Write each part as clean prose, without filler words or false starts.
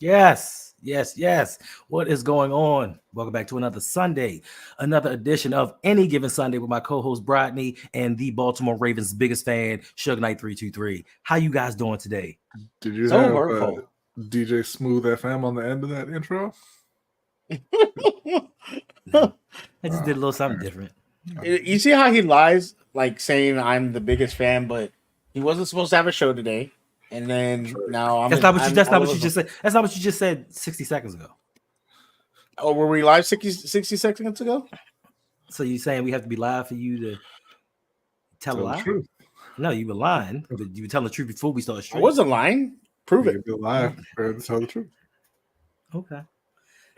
Yes, yes, yes. What is going on? Welcome back to another Sunday, another edition of Any Given Sunday with my co-host Brodny and the Baltimore Ravens' biggest fan, Suge Knight 323. How you guys doing today? Did you So have hurtful. DJ Smooth FM on the end of that intro? No, I just did a little something different. You see how he lies, like saying I'm the biggest fan, but he wasn't supposed to have a show today, and then now I'm. That's not what you I'm just said. That's not what you just said 60 seconds ago. Oh, were we live 60 seconds ago? So you saying we have to be live for you to tell a lie? The truth. No, you were lying, but you were telling the truth before we started I streaming. wasn't lying. Prove You it. can be live to tell the truth. Okay.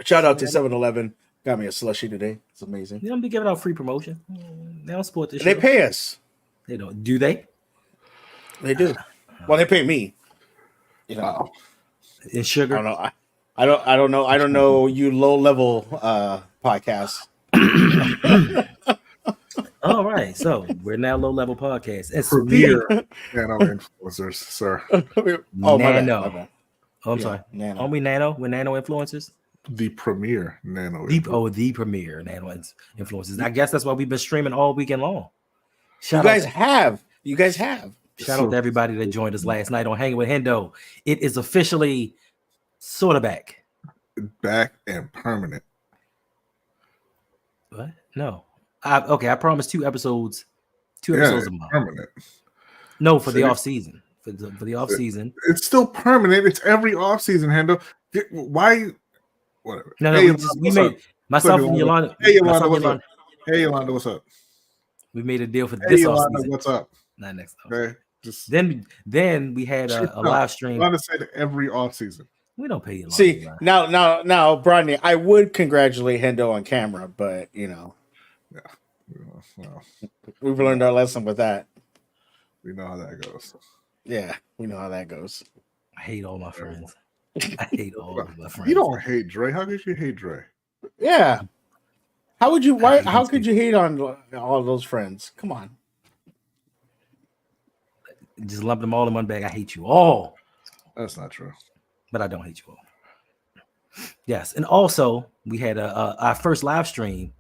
Shout out to 7-Eleven. Got me a slushie today. It's amazing. They don't be giving out free promotion. They don't support this They show. pay us. They don't. Do they? They do. Well, they pay me. You know. Wow. In I sugar? don't know. I don't know. I don't know you low level podcasts. All right. So we're now low level podcast. And Premier nano influencers, sir. Oh, my Nano. bad. Oh, I'm Yeah, sorry. Nano. Aren't we nano? We're nano influencers? The premier nano. The premier nano influencers. I guess that's why we've been streaming all weekend long. You guys have. Shout out to everybody that joined us last night on Hanging with Hendo. It is officially sort of back. Back and permanent. What? No. I promised two episodes a month. Permanent. No, for the off season. For the off season. It's still permanent. It's every off season, Hendo. Why? Whatever. No, Hey, we made myself and Yolanda. Hey, Yolanda, what's up? Hey, Yolanda, what's up? We made a deal for Hey, this off Yolanda, season. what's up? Not next off. Okay, just Then we had a live stream. I want to say every off season. We don't pay you. See, now, Brodny, I would congratulate Hendo on camera, but Well, we've learned our lesson with that. we know how that goes. Yeah, we know how that goes. I hate all my friends. I hate all of my friends. You don't hate Dre. How could you hate Dre? Yeah. How would you? Why? How could you hate on all those friends? Come on. Just lump them all in one bag. I hate you all. That's not true. But I don't hate you all. Yes, and also we had our first live stream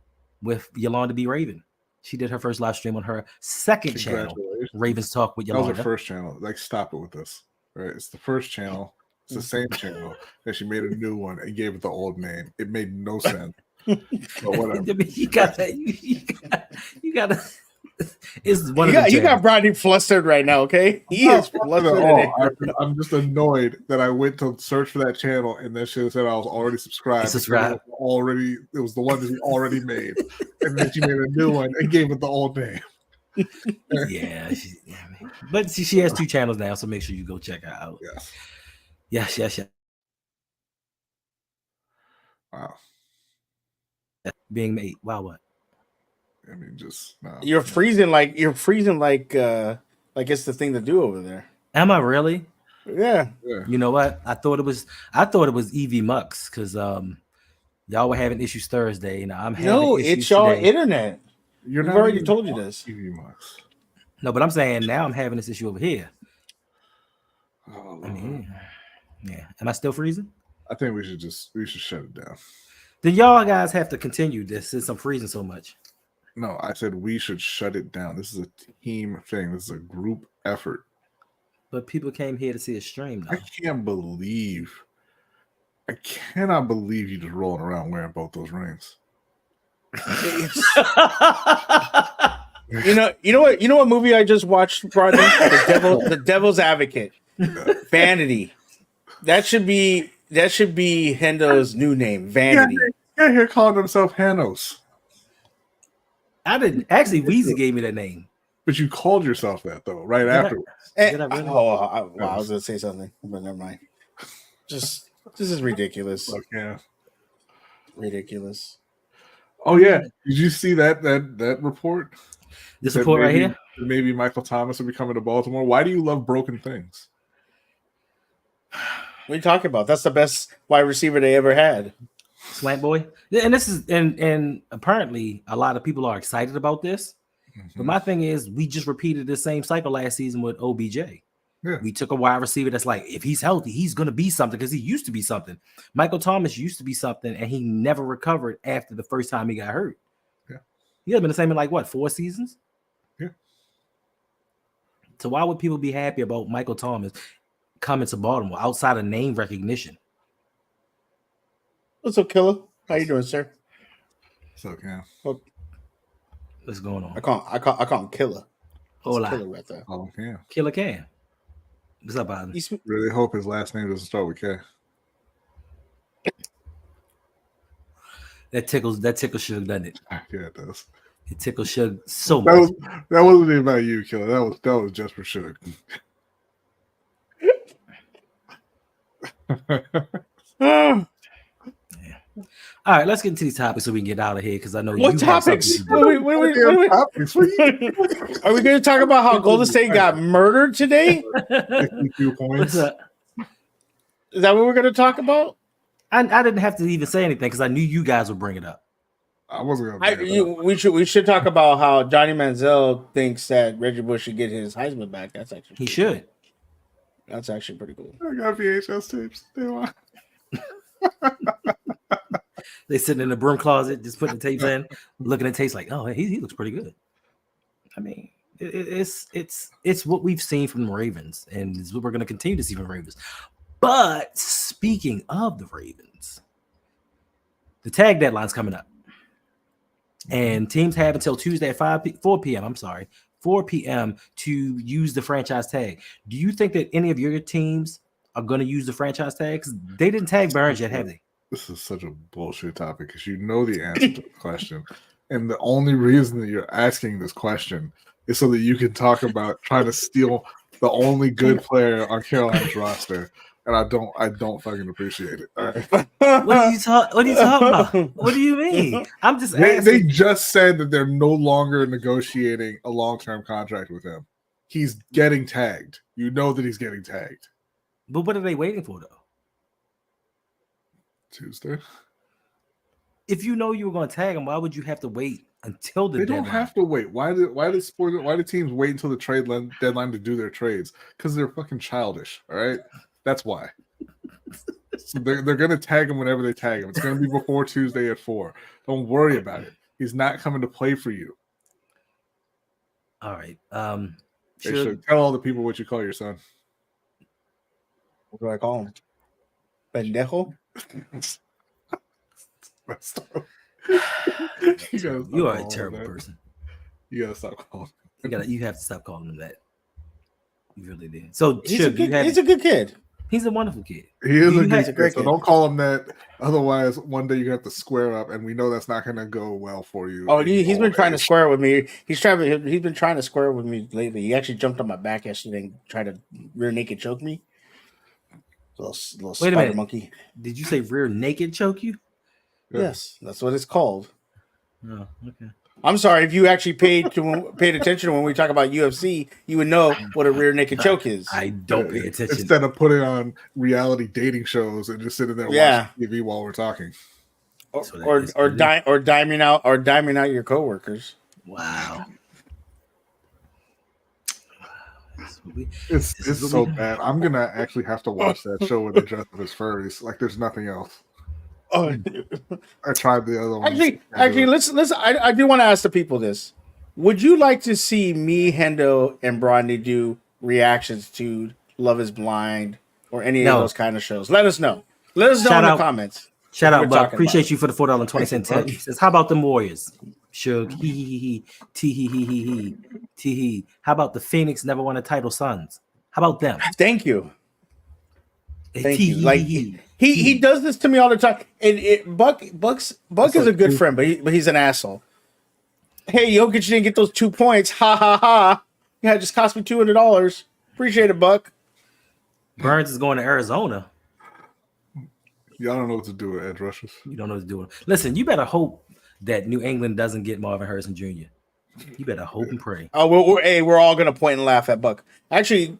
with Yolanda B. Raven. She did her first live stream on her second channel, Ravens Talk with That Yolanda. was her first channel. Like, stop it with this. Right? It's the first channel. It's the same channel. And she made a new one and gave it the old name. It made no sense. But whatever. I mean, you got that. You got to. It's one You got Brodny flustered right now. Okay, he is flustered. I'm just annoyed that I went to search for that channel and then she said I was already subscribed. It was the one that he already made, and then she made a new one and gave it the old name. Yeah, but she has two channels now, so make sure you go check her out. Yes. Wow. Being made. Wow, what? I mean, just no. You're freezing like it's the thing to do over there. Am I really? Yeah. You know what? I thought it was EV Mux because y'all were having issues Thursday, and I'm having issues it's y'all today. internet. We've already told you this. No, but I'm saying now I'm having this issue over here. Oh, I mean, yeah. Am I still freezing? I think we should shut it down. Then y'all guys have to continue this since I'm freezing so much. No, I said we should shut it down. This is a team thing. This is a group effort. But people came here to see a stream, though. I cannot believe you just rolling around wearing both those rings. You know what movie I just watched, Brodny? The Devil's Advocate. Vanity. That should be Hendo's new name. Vanity. Yeah, here calling himself Hanos. I didn't actually. Weezy gave me that name, but you called yourself that though, right afterwards. Did I really? I was gonna say something, but never mind. This is ridiculous. Yeah, ridiculous. Oh yeah, did you see that report? This report right here. Maybe Michael Thomas will be coming to Baltimore. Why do you love broken things? What are you talking about? That's the best wide receiver they ever had. Slant boy. And this is and apparently a lot of people are excited about this. Mm-hmm. But my thing is we just repeated the same cycle last season with OBJ. Yeah. We took a wide receiver that's like, if he's healthy, he's going to be something because he used to be something. Michael Thomas used to be something, and he never recovered after the first time he got hurt. Yeah. He had been the same in like, what, 4 seasons? Yeah. So why would people be happy about Michael Thomas coming to Baltimore outside of name recognition? What's up, Killer? How you doing, sir? What's up, Cam? What's going on? I call him Killer. Hola. Killer right there. Oh, Cam. Killer Cam. What's up, Biden? Really hope his last name doesn't start with K. That tickles Suge, doesn't it? Yeah, it does. It tickles Suge so much. That wasn't even about you, Killer. That was just for Suge. All right, let's get into these topics so we can get out of here because I know what topics. Are we going to talk about how Golden State got murdered today? 52 points. What's up? Is that what we're going to talk about? I didn't have to even say anything because I knew you guys would bring it up. I wasn't going to. We should talk about how Johnny Manziel thinks that Reggie Bush should get his Heisman back. That's actually he should. That's actually pretty cool. I got VHS tapes. They want. They sitting in the broom closet, just putting the tapes in, looking at tapes like, oh, he looks pretty good. I mean, it's what we've seen from the Ravens, and it's what we're going to continue to see from the Ravens. But speaking of the Ravens, the tag deadline's coming up, and teams have until Tuesday at 4 p.m. to use the franchise tag. Do you think that any of your teams are going to use the franchise tag? Because they didn't tag Burns yet, have they? This is such a bullshit topic because you know the answer to the question. And the only reason that you're asking this question is so that you can talk about trying to steal the only good player on Carolina's roster. And I don't fucking appreciate it. All right. What are you talking about? What do you mean? I'm just asking. They just said that they're no longer negotiating a long-term contract with him. He's getting tagged. You know that he's getting tagged. But what are they waiting for, though? Tuesday. If you know you were going to tag him, why would you have to wait until the deadline? They don't have to wait. Why do teams wait until the trade deadline to do their trades? Because they're fucking childish. All right, that's why. So they're gonna tag him whenever they tag him. It's gonna be before Tuesday at 4. Don't worry about it. He's not coming to play for you. All right. They should tell all the people what you call your son. What do I call him? Pendejo? You are a terrible person. You gotta stop calling. You have to stop calling him that. You really did. So he's a good kid. He's a wonderful kid. He is a great kid. So don't call him that. Otherwise, one day you have to square up, and we know that's not going to go well for you. Oh, he's been trying to square with me. He's been trying to square with me lately. He actually jumped on my back yesterday and tried to rear naked choke me. Little Wait spider a minute. monkey. Did you say rear naked choke you? Yeah. Yes, that's what it's called. Oh, okay. I'm sorry. If you actually paid attention when we talk about UFC, you would know what a rear naked choke is. I don't pay attention. Instead of putting on reality dating shows and just sitting there watching TV while we're talking, or diming out your coworkers. Wow. It's so bad. I'm gonna actually have to watch that show with the dress of his furries. Like there's nothing else. Oh, I tried the other one. Actually, let's. I do want to ask the people this: would you like to see me, Hendo, and Brodny do reactions to Love Is Blind or any of those kind of shows? Let us know. Let us know in the comments. Shout out, Buck. Appreciate you for the $4.20 tip. He says, "How about them Warriors? Shug, he, tee. How about the Phoenix never won a title Suns? How about them? Thank you. Thank you. Like he does this to me all the time. And Buck is a good friend, but he's an asshole. Hey, Jokic didn't get those 2 points. Ha ha ha. Yeah, it just cost me $200. Appreciate it, Buck. Burns is going to Arizona. Y'all don't know what to do with edge rushers. You don't know what to do. Listen, you better hope that New England doesn't get Marvin Harrison Jr. You better hope and pray. Oh, we're all gonna point and laugh at Buck. Actually,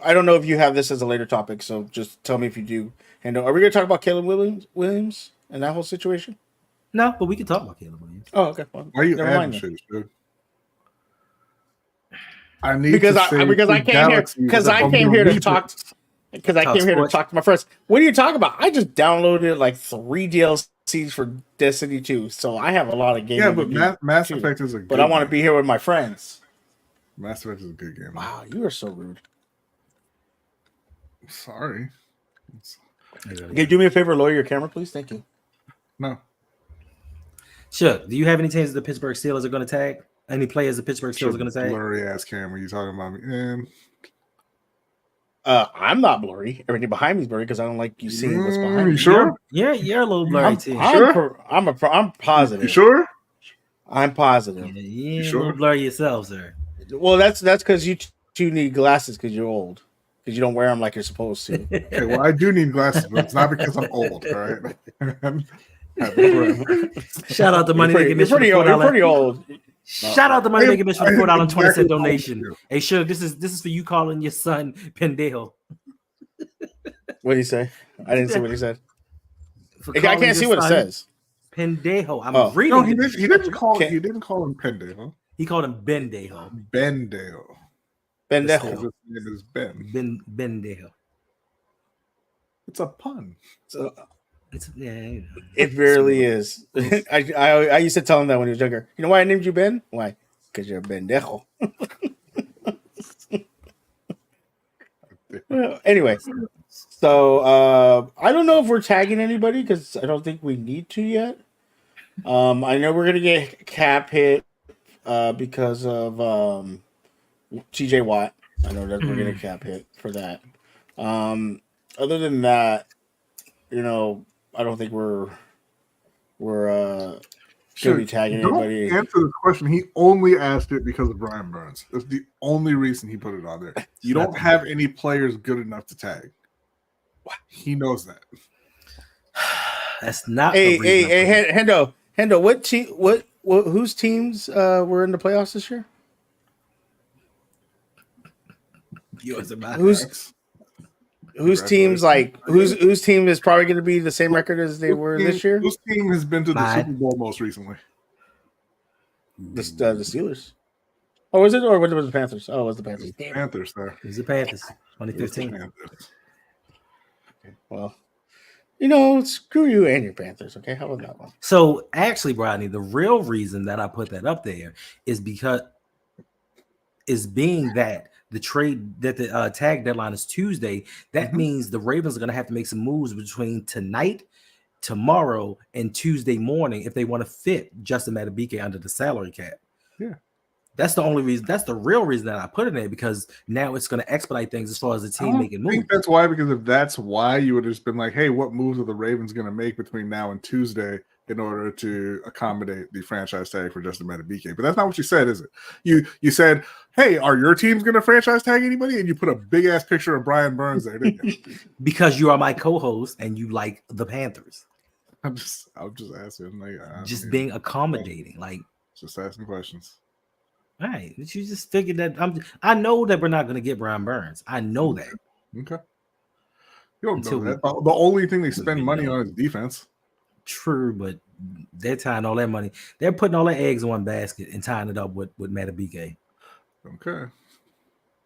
I don't know if you have this as a later topic, so just tell me if you do. And are we gonna talk about Caleb Williams and that whole situation? No, but we can talk about Caleb Williams. Oh, okay. Well, why are you adding shit, dude? I need because to I save because I the came here galaxies because that I I'm came gonna here to need talk. it. Because I Talk came here to sports. talk to my friends. What are you talking about? I just downloaded like 3 DLCs for Destiny 2, so I have a lot of gaming. Yeah, but to do Mass too. Effect is a good But I want to game. be here with my friends. Mass Effect is a good game. Wow, you are so rude. Sorry. Can you do me a favor, lower your camera, please? Thank you. No. Chuck, do you have any teams the Pittsburgh Steelers are going to tag? Any players the Pittsburgh Steelers are going to tag? Blurry ass camera. You talking about me? I'm not blurry. Everything behind me is blurry because I don't like you seeing what's behind me. You sure? You're a little blurry too. I'm positive. You sure? I'm positive. Yeah, sure? a little blurry yourself, sir. Well, that's because you two need glasses because you're old. Because you don't wear them like you're supposed to. Okay, well, I do need glasses, but it's not because I'm old, all right? Shout out to Money Making Mission. You're pretty old. Shout out to Money Making Mission for the $4.20 exactly donation. Hey, Suge, this is for you calling your son Pendejo. What did he say? I didn't see what he said. For I calling can't see your what it son says. Pendejo. I'm Oh. reading. No, it. he didn't call him Pendejo. He called him Bendejo. Bendejo. Pendejo. His name is Ben. Bendejo. It's a pun. It really is. I used to tell him that when he was younger. You know why I named you Ben? Why? Because you're a bendejo. Anyway, so I don't know if we're tagging anybody because I don't think we need to yet. I know we're gonna get cap hit because of TJ Watt. I know that we're gonna cap hit for that. Other than that, you know, I don't think we're gonna be tagging anybody. Don't answer the question. He only asked it because of Brian Burns. That's the only reason he put it on there. You don't have any players good enough to tag. He knows that. That's not. Hey, Hendo, what team? What whose teams were in the playoffs this year? Yours are mine. Whose teams whose team is probably going to be the same record as they were this year? Whose team has been to the Super Bowl most recently? The Steelers. Oh, was it or was it the Panthers? Oh, it was the Panthers. Panthers there. It was the Panthers, 2015. Okay, well, you know, screw you and your Panthers. Okay, how about that one? So actually, Brodny, the real reason that I put that up there is because that the trade that the tag deadline is Tuesday. That means the Ravens are going to have to make some moves between tonight, tomorrow, and Tuesday morning if they want to fit Justin Madubuike under the salary cap. Yeah. That's the only reason. That's the real reason that I put it in there, because now it's going to expedite things as far as the team making moves. I think that's why, because if that's why, you would have just been like, hey, what moves are the Ravens going to make between now and Tuesday in order to accommodate the franchise tag for Justin Madubuike? But that's not what you said, is it? You said, hey, are your teams going to franchise tag anybody? And you put a big ass picture of Brian Burns there, didn't you? Because you are my co-host and you like the Panthers. I'm just asking, like, just being accommodating, like just asking questions. All right, but you just figured that I know that we're not going to get Brian Burns. I know that. Okay. You don't know that. The only thing they spend money on is defense. True, but they're tying all that money. They're putting all their eggs in one basket and tying it up with Madubuike. Okay.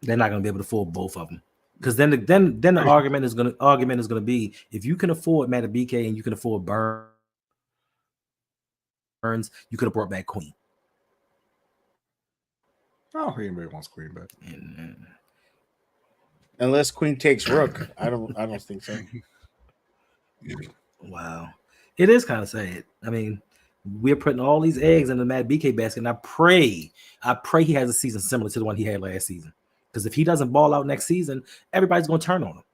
They're not going to be able to afford both of them, because then the argument is going to be, if you can afford Madubuike and you can afford Burns, you could have brought back Queen. Oh, anybody wants Queen back. Unless Queen takes Rook. I don't think so. Wow. It is kind of sad. I mean, we're putting all these eggs in the Madubuike basket, and I pray he has a season similar to the one he had last season. Because if he doesn't ball out next season, everybody's going to turn on him.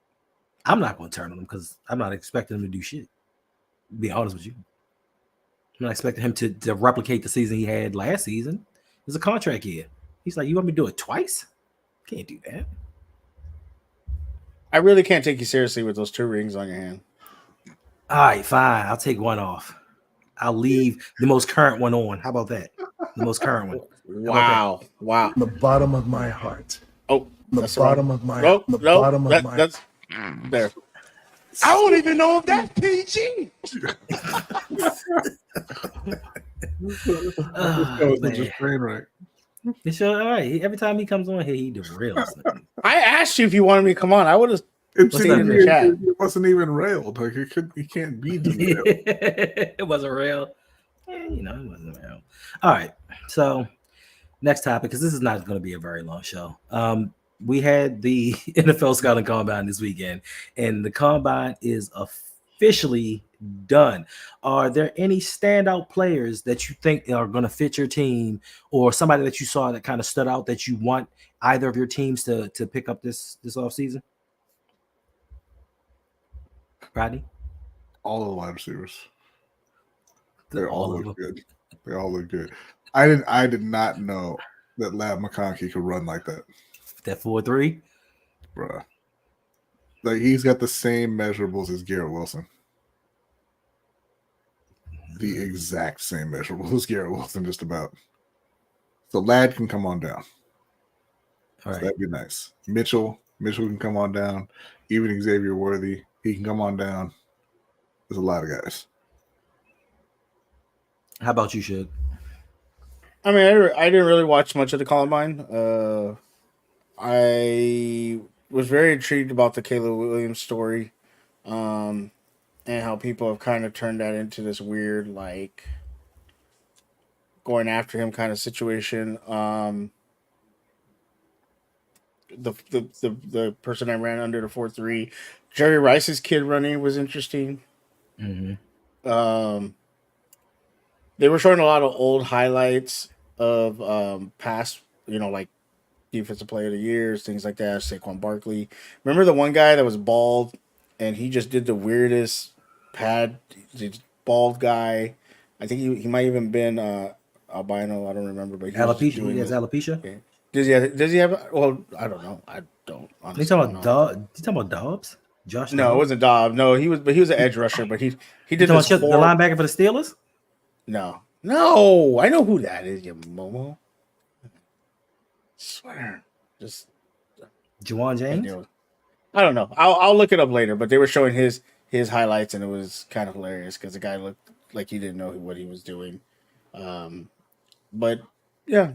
I'm not going to turn on him because I'm not expecting him to do shit. To be honest with you. I'm not expecting him to replicate the season he had last season. It's a contract year. He's like, you want me to do it twice? Can't do that. I really can't take you seriously with those 2 rings on your hand. All right, fine. I'll take one off. I'll leave the most current one on. How about that? The most current one. Wow. From the bottom of my heart. Oh, the bottom of my heart. That's there. I don't even know if that's PG. That was just train wreck. It's all right. Every time he comes on here, he derails. I asked you if you wanted me to come on. I would have. It's What's in the chat. It wasn't even railed. Like it can't be derailed. It wasn't real. It wasn't real. All right. So next topic, because this is not going to be a very long show. We had the NFL Scouting Combine this weekend, and the Combine is officially done. Are there any standout players that you think are going to fit your team, or somebody that you saw that kind of stood out that you want either of your teams to pick up this offseason? Rodney? All the wide receivers. They All all of look them. good. They all look good. I did not know that Lab McConkey could run like that. That 4-3? Bruh. Like he's got the same measurables as Garrett Wilson. The exact same measurables as Garrett Wilson, just about. So Lad can come on down. All right. So that'd be nice. Mitchell can come on down. Even Xavier Worthy, he can come on down. There's a lot of guys. How about you, Shug? I mean, I didn't really watch much of the Columbine. I was very intrigued about the Caleb Williams story, and how people have kind of turned that into this weird, like, going after him kind of situation. The person that ran under the 4-3, Jerry Rice's kid running was interesting. Mm-hmm. They were showing a lot of old highlights of past, like defensive player of the years, things like that. Saquon Barkley. Remember the one guy that was bald and he just did the weirdest bald guy. I think he might even been albino. I don't remember, but Alopecia. He has alopecia. Yeah. Does he have? Well, I don't know. I don't. You talking about Dobbs? Josh? No, it wasn't Dobbs. No, he was an edge rusher, but he did this the linebacker for the Steelers. No, I know who that is. You Momo. Swear, just Juwan James. I don't know. I'll look it up later. But they were showing his highlights, and it was kind of hilarious because the guy looked like he didn't know what he was doing. But yeah,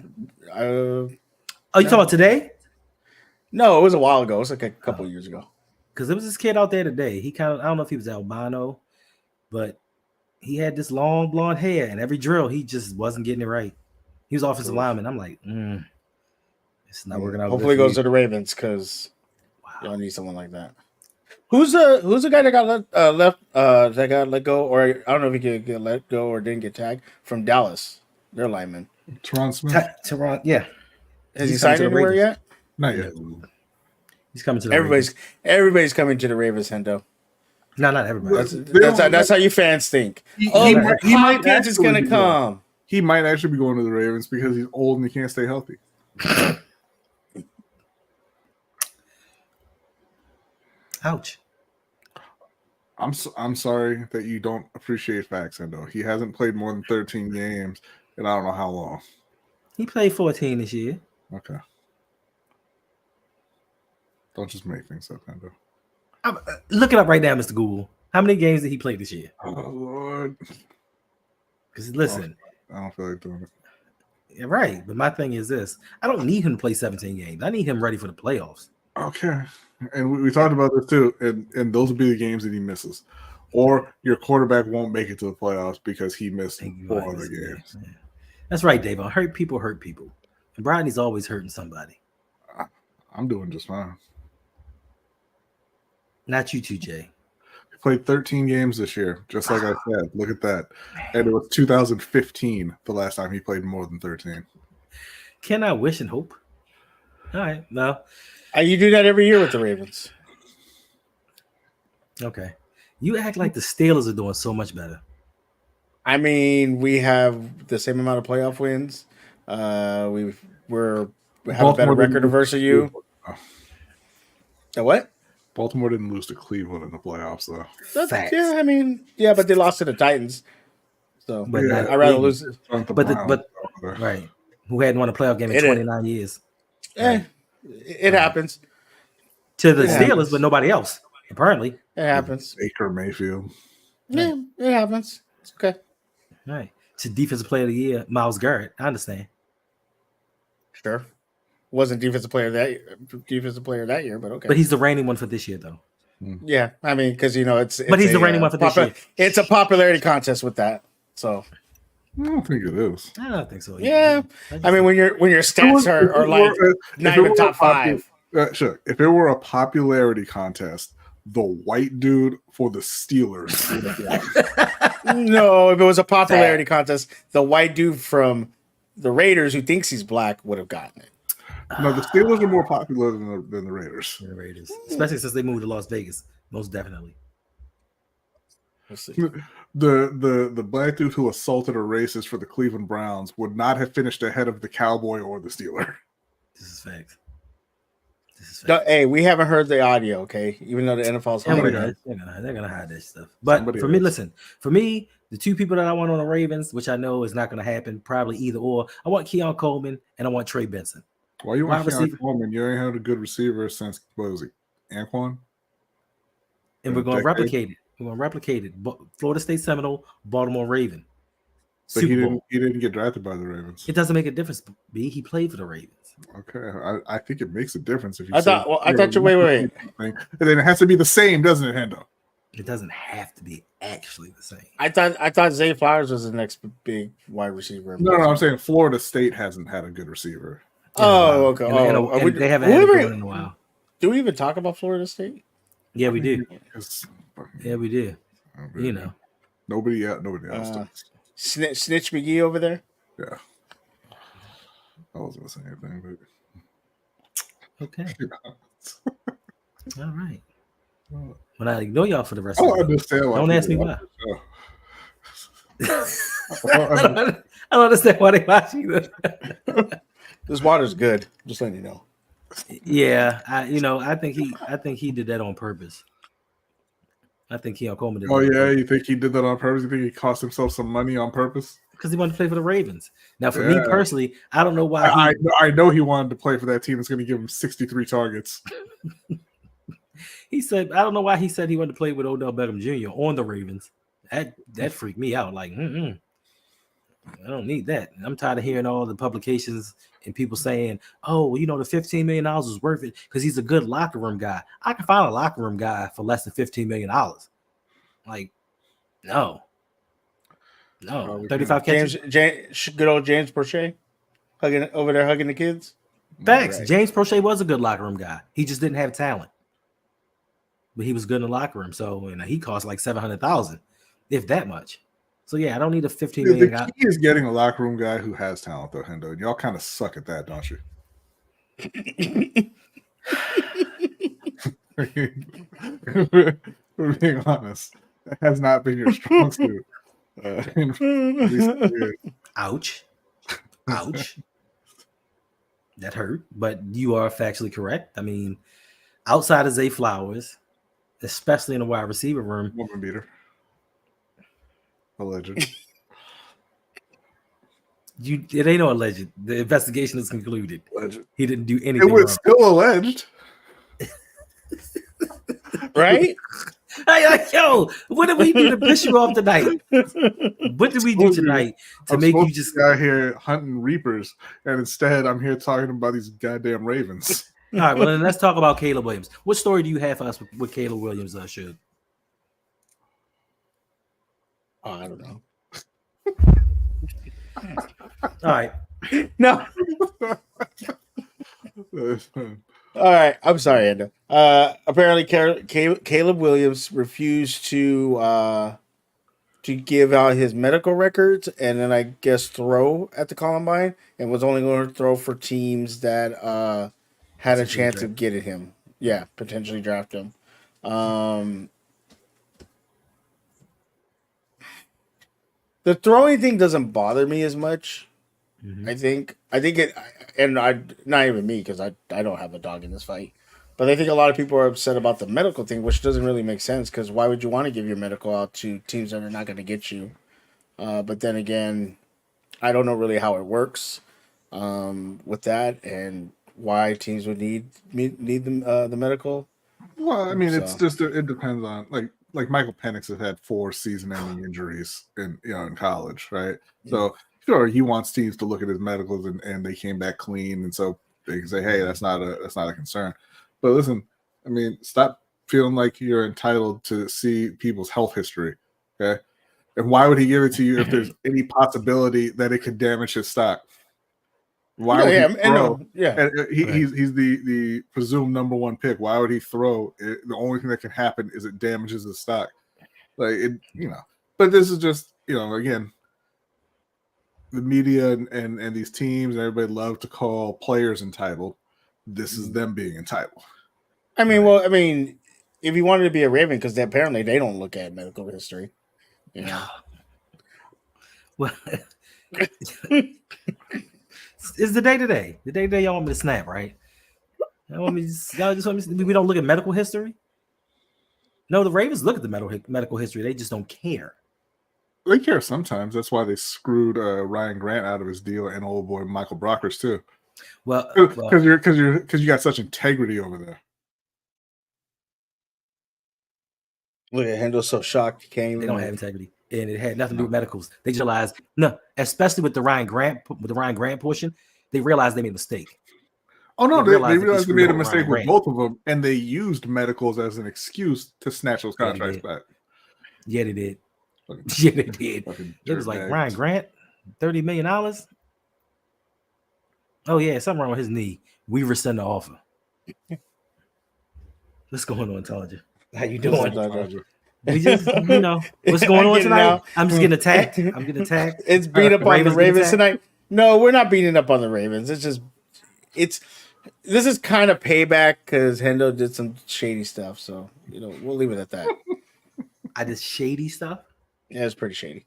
Oh, you talking about today? No, it was a while ago. It was like a couple years ago. Because there was this kid out there today. He I don't know if he was albino, but he had this long blonde hair, and every drill he just wasn't getting it right. He was offensive lineman. I'm like, it's not working out. Hopefully, it goes to the Ravens because y'all need someone like that. Who's the guy that got that got let go, or I don't know if he could get let go or didn't get tagged from Dallas? Their lineman, Teron Smith. Yeah. Has he signed anywhere yet? Not yet. He's coming to the Ravens. Everybody's coming to the Ravens, Hendo. No, not everybody. That's how you fans think. He might is going to come. He might actually be going to the Ravens because he's old and he can't stay healthy. Ouch. I'm sorry that you don't appreciate facts, Hendo. He hasn't played more than 13 games, and I don't know how long. He played 14 this year. Okay. Don't just make things up, Hendo. Look it up right now, Mr. Google. How many games did he play this year? Oh, Lord. Because listen. I don't feel like doing it. Yeah, right. But my thing is this. I don't need him to play 17 games. I need him ready for the playoffs. Okay. And we talked about this too. And those will be the games that he misses. Or your quarterback won't make it to the playoffs because he missed 4 other games. Yeah. That's right, Dave. Hurt people. And Brodny's always hurting somebody. I'm doing just fine. Not you too, Jay. He played 13 games this year, just like I said. Look at that. And it was 2015 the last time he played more than 13. Can I wish and hope? All right. No. You do that every year with the Ravens. Okay. You act like the Steelers are doing so much better. I mean, we have the same amount of playoff wins. We have a better record versus you. The what? Baltimore didn't lose to Cleveland in the playoffs, though. Yeah, I mean, yeah, but they lost to the Titans. So but yeah, I'd rather lose. But right, who hadn't won a playoff game in 29 years? Yeah, it happens to the Steelers, but nobody else. Apparently, it happens. Baker Mayfield. Yeah, it happens. It's okay. All right. To defensive player of the year, Myles Garrett. I understand. Sure. Wasn't defensive player that year, but okay. But he's the reigning one for this year, though. Yeah, I mean, because it's But he's the reigning one for this year. It's a popularity contest with that. So I don't think it is. I don't think so. yeah, I mean, when your stats are like not even top 5. Sure. If it were a popularity contest, the white dude for the Steelers would have won. No, if it was a popularity contest, the white dude from the Raiders who thinks he's black would have gotten it. No, the Steelers are more popular than the Raiders. The Raiders, especially since they moved to Las Vegas, most definitely. We'll see. The black dude who assaulted a racist for the Cleveland Browns would not have finished ahead of the Cowboy or the Steeler. This is facts. Hey, we haven't heard the audio, okay? Even though the NFL's they're gonna hide this stuff. But for me, for me, the two people that I want on the Ravens, which I know is not going to happen, probably either or. I want Keon Coleman and I want Trey Benson. Why you want Keon Coleman? You ain't had a good receiver since, what was he, Anquan? And we're going to replicate it. We're going to replicate it. Florida State Seminole, Baltimore Raven. But he didn't get drafted by the Ravens. It doesn't make a difference, B. He played for the Ravens. Okay, I think it makes a difference if you. I thought you wait. And then it has to be the same, doesn't it, Hendo? It doesn't have to be actually the same. I thought Zay Flowers was the next big wide receiver. No, I'm saying Florida State hasn't had a good receiver. Oh, okay. And they haven't had a good one in a while. Do we even talk about Florida State? Yeah, we do. Yeah, we do. You know, nobody else does. Snitch McGee over there. Yeah. I wasn't gonna say anything, but okay. All right. When I ignore y'all for the rest of the understand. Don't ask me why. I don't understand why they watch either. This water's good. Just letting you know. Yeah, I think he did that on purpose. I think Keon Coleman did. Oh yeah, you think he did that on purpose? You think he cost himself some money on purpose? Because he wanted to play for the Ravens. Now, for me personally, I don't know why. I know he wanted to play for that team that's going to give him 63 targets. He said, I don't know why he said he wanted to play with Odell Beckham Jr. on the Ravens. That freaked me out. Like, I don't need that. I'm tired of hearing all the publications and people saying, oh, well, the $15 million is worth it because he's a good locker room guy. I can find a locker room guy for less than $15 million. Like, no. 35 catches. Good old James Prochet hugging the kids. Facts. Right. James Prochet was a good locker room guy. He just didn't have talent. But he was good in the locker room. So he cost like $700,000, if that much. So yeah, I don't need a $15 million guy. The key is getting a locker room guy who has talent, though, Hendo. And y'all kind of suck at that, don't you? We're being honest. That has not been your strong suit. Ouch. That hurt, but you are factually correct. I mean, outside of Zay Flowers, especially in the wide receiver room, woman beater, alleged. It ain't no alleged. The investigation is concluded. Alleged. He didn't do anything. It was wrong. still alleged, right? Yo, what did we do to piss you off tonight? What did we do tonight to make you just out here hunting reapers, and instead I'm here talking about these goddamn Ravens? All right, well then let's talk about Caleb Williams. What story do you have for us with Caleb Williams? Should I don't know. All right, no. All right, I'm sorry, Hendo. Apparently, Caleb Williams refused to give out his medical records, and then I guess throw at the Columbine, and was only going to throw for teams that had a chance of getting him. Yeah, potentially draft him. The throwing thing doesn't bother me as much. Mm-hmm. I think it, and not even me because I don't have a dog in this fight, but I think a lot of people are upset about the medical thing, which doesn't really make sense because why would you want to give your medical out to teams that are not going to get you? But then again, I don't know really how it works with that and why teams would need the medical. Well, I mean, it's just it depends on like Michael Penix has had 4 season-ending injuries in college, right? Mm-hmm. So sure, he wants teams to look at his medicals and they came back clean, and so they can say, hey, that's not a concern. But listen, I mean, stop feeling like you're entitled to see people's health history. Okay. And why would he give it to you if there's any possibility that it could damage his stock? Why would he throw? He's the presumed number one pick. Why would he throw? The only thing that can happen is it damages the stock. Like it, But this is just, again, the media and these teams and everybody love to call players entitled. This is them being entitled. I mean, if you wanted to be a Raven, because apparently they don't look at medical history. Well, it's the day today. The day y'all want me to snap, right? Y'all just want me to, we don't look at medical history? No, the Ravens look at the medical history. They just don't care. They care sometimes. That's why they screwed Ryan Grant out of his deal and old boy Michael Brockers too. Well, because you got such integrity over there. Look at Hendo, so shocked he came. They don't have integrity, and it had nothing to do with medicals. They just realized, no, especially with the Ryan Grant portion, they realized they made a mistake. Oh no, they realized they made a mistake with both of them, and they used medicals as an excuse to snatch those contracts back. Yeah, they did. Yeah, they did. It was like Ryan Grant, $30 million. Oh yeah, something wrong with his knee. We rescind the offer. What's going on, Tanja? How you doing? We just, what's going on tonight? I'm just getting attacked. It's beat up on the Ravens tonight. No, we're not beating up on the Ravens. This is kind of payback because Hendo did some shady stuff. So we'll leave it at that. I did shady stuff. Yeah, it's pretty shady.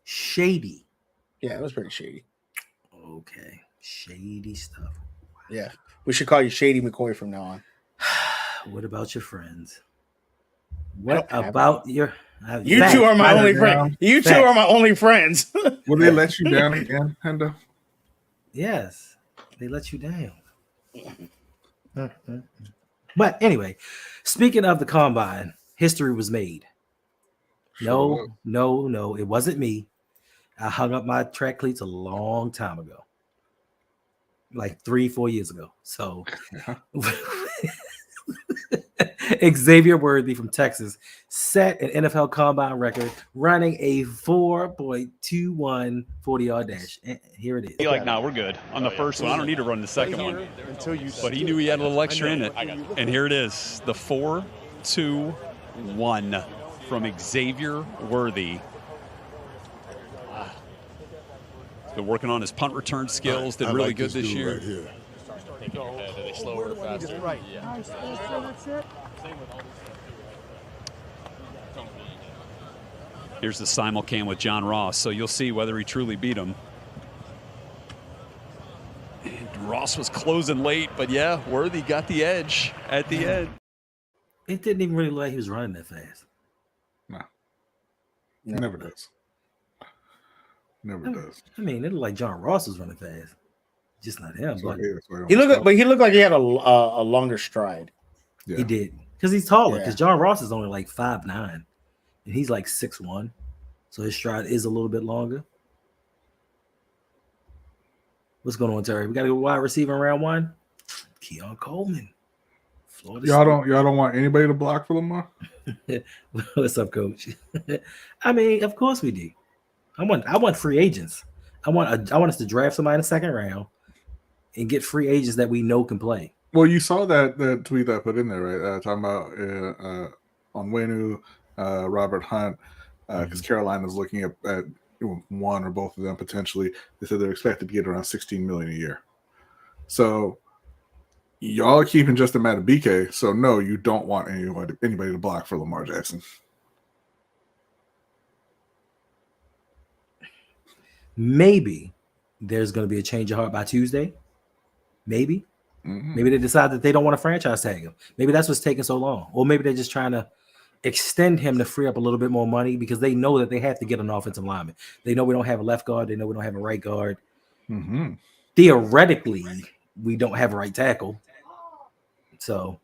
Shady. Yeah, it was pretty shady. Okay, shady stuff. Yeah, we should call you Shady McCoy from now on. What about your friends? What about your? You two are my only friends. You two are my only friends. Will they let you down again, Hendo? Yes, they let you down. But anyway, speaking of the combine, history was made. No, it wasn't me. I hung up my track cleats a long time ago, like 3-4 years ago. So Xavier Worthy from Texas set an NFL combine record running a 4.21 40-yard dash. And here it is. Be like, we're good on the first one. I don't need to run the second one. But he knew he had a little extra in it. And here it is, the 4.21 from Xavier Worthy. He's been working on his punt return skills. Did really good this year. Here's the simulcam with John Ross, so you'll see whether he truly beat him. And Ross was closing late, but yeah, Worthy got the edge at the end. It didn't even really look like he was running that fast. No. Never does. Never does. I mean, it looked like John Ross was running fast. Just not him. But he looked like he had a longer stride. Yeah. He did. Because he's taller. Because John Ross is only like 5'9", and he's like 6'1". So his stride is a little bit longer. What's going on, Terry? We got to go wide receiver in round one. Keon Coleman. Y'all don't want anybody to block for Lamar? What's up, Coach? I mean, of course we do. I want free agents. I want us to draft somebody in the second round and get free agents that we know can play. Well, you saw the tweet that I put in there, right? Talking about on Wenu, Robert Hunt, because Carolina's looking at one or both of them potentially. They said they're expected to get around $16 million a year. So y'all are keeping just a matter of BK. So no, you don't want anybody to block for Lamar Jackson. Maybe there's going to be a change of heart by Tuesday. Maybe. Mm-hmm. Maybe they decide that they don't want to franchise tag him. Maybe that's what's taking so long. Or maybe they're just trying to extend him to free up a little bit more money because they know that they have to get an offensive lineman. They know we don't have a left guard. They know we don't have a right guard. Mm-hmm. Theoretically, we don't have a right tackle. So,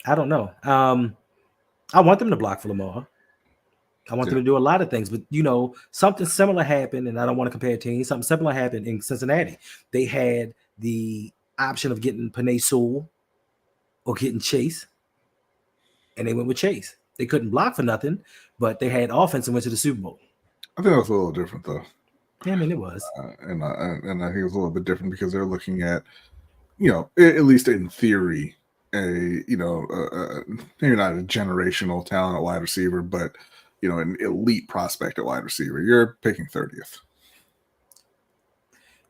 I don't know. I want them to block for Lamar. I want them to do a lot of things, but something similar happened, and I don't want to compare teams. Something similar happened in Cincinnati. They had the option of getting Penei Sewell or getting Chase, and they went with Chase. They couldn't block for nothing, but they had offense and went to the Super Bowl. I think that was a little different, though. Yeah, I mean, it was. And I think it was a little bit different because they're looking at, at least in theory, maybe not a generational talent at wide receiver, but, an elite prospect at wide receiver. You're picking 30th.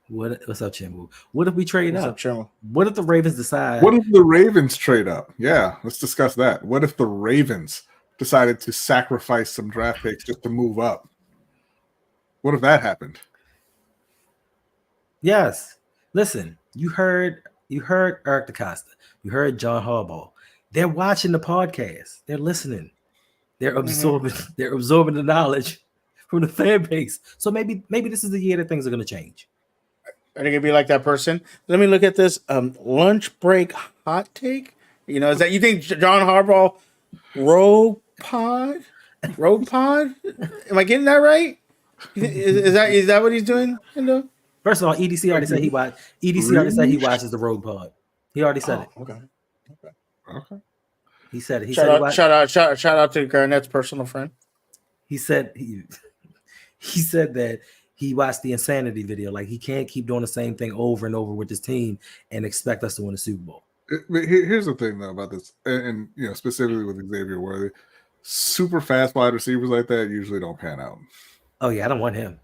What's up, Chimbo? What if we trade up? What's up, What if the Ravens decide? What if the Ravens trade up? Yeah, let's discuss that. What if the Ravens decided to sacrifice some draft picks just to move up? What if that happened? Yes. Listen, you heard Eric DeCosta. You heard John Harbaugh. They're watching the podcast. They're listening. They're absorbing. They're absorbing the knowledge from the fan base. So maybe this is the year that things are going to change. Are they gonna be like that person? Let me look at this. Lunch break hot take. Is that you think John Harbaugh Rogue Pod? Am I getting that right? Is that what he's doing? Hendo? First of all, EDC already said he watched. EDC already said he watches the Rogue Pod. He already said it. Okay. He said it. He Shout out to Garnett's personal friend. He said he said that he watched the Insanity video. Like, he can't keep doing the same thing over and over with his team and expect us to win the Super Bowl. Here's the thing, though, about this, and specifically with Xavier Worthy, super fast wide receivers like that usually don't pan out. Oh yeah, I don't want him.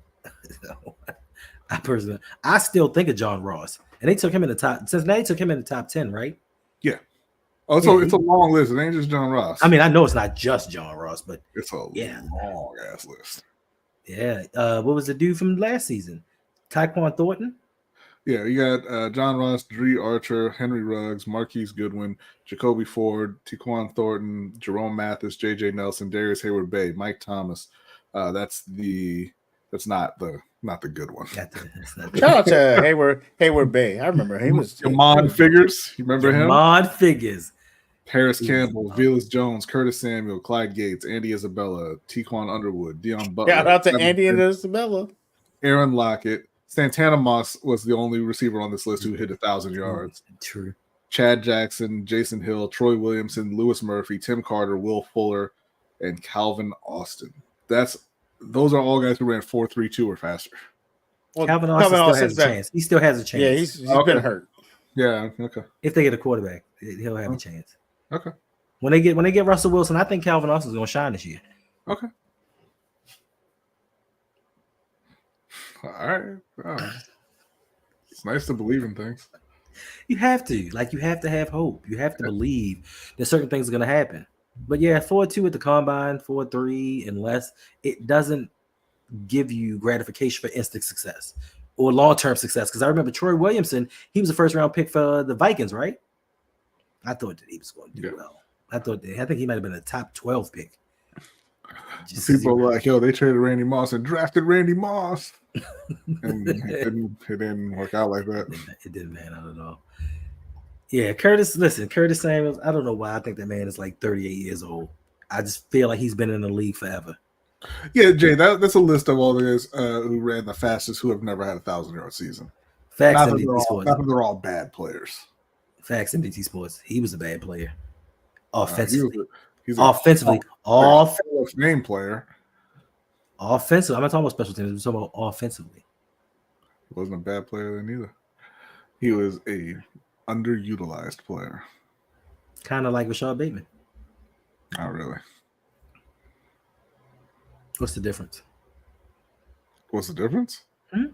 I still think of John Ross, and they took him in the top. Cincinnati took him in the top 10, right? Yeah. Oh, so it's a long list. It ain't just John Ross. I mean, I know it's not just John Ross, but it's a long ass list. Yeah. What was the dude from last season? Tyquan Thornton? Yeah, you got John Ross, Dree Archer, Henry Ruggs, Marquise Goodwin, Jacoby Ford, Tyquan Thornton, Jerome Mathis, J.J. Nelson, Darius Hayward-Bay, Mike Thomas. That's not the good one. Shout out to Hayward-Bay. I remember he was Jamon Figures. You remember him? Jamon Figures. Paris Campbell, Velus Jones, Curtis Samuel, Clyde Gates, Andy Isabella, Tequan Underwood, Dion Butler. Shout out to Andy and Isabella. Aaron Lockett. Santana Moss was the only receiver on this list who hit 1,000 yards. True. Chad Jackson, Jason Hill, Troy Williamson, Lewis Murphy, Tim Carter, Will Fuller, and Calvin Austin. Those are all guys who ran 4.32 or faster. Well, Calvin Austin still has a chance. He still has a chance. Yeah, he's been hurt. Yeah, okay. If they get a quarterback, he'll have a chance. Okay. When they get Russell Wilson, I think Calvin Austin's going to shine this year. Okay. All right. Oh. It's nice to believe in things. You have to. You have to have hope. You have to believe that certain things are going to happen. But yeah, 4.2 at the combine, 4.3 and less, it doesn't give you gratification for instant success or long-term success. Because I remember Troy Williamson, he was a first-round pick for the Vikings, right? I thought that he was going to do well. I think he might have been a top 12 pick. People are like, yo, they traded Randy Moss and drafted Randy Moss. And it didn't work out like that. It didn't pan out at all. Yeah, Curtis Samuels, I don't know why I think that man is like 38 years old. I just feel like he's been in the league forever. Yeah, Jay, that's a list of all the guys who ran the fastest who have never had a 1,000-yard season. Facts. Not that they're all bad players. Facts in BT Sports. He was a bad player. Offensively. He's offensively. Name player. Offensively. I'm not talking about special teams. I'm talking about offensively. Wasn't a bad player then either. He was a underutilized player. Kind of like Rashad Bateman. Not really. What's the difference? Mm-hmm.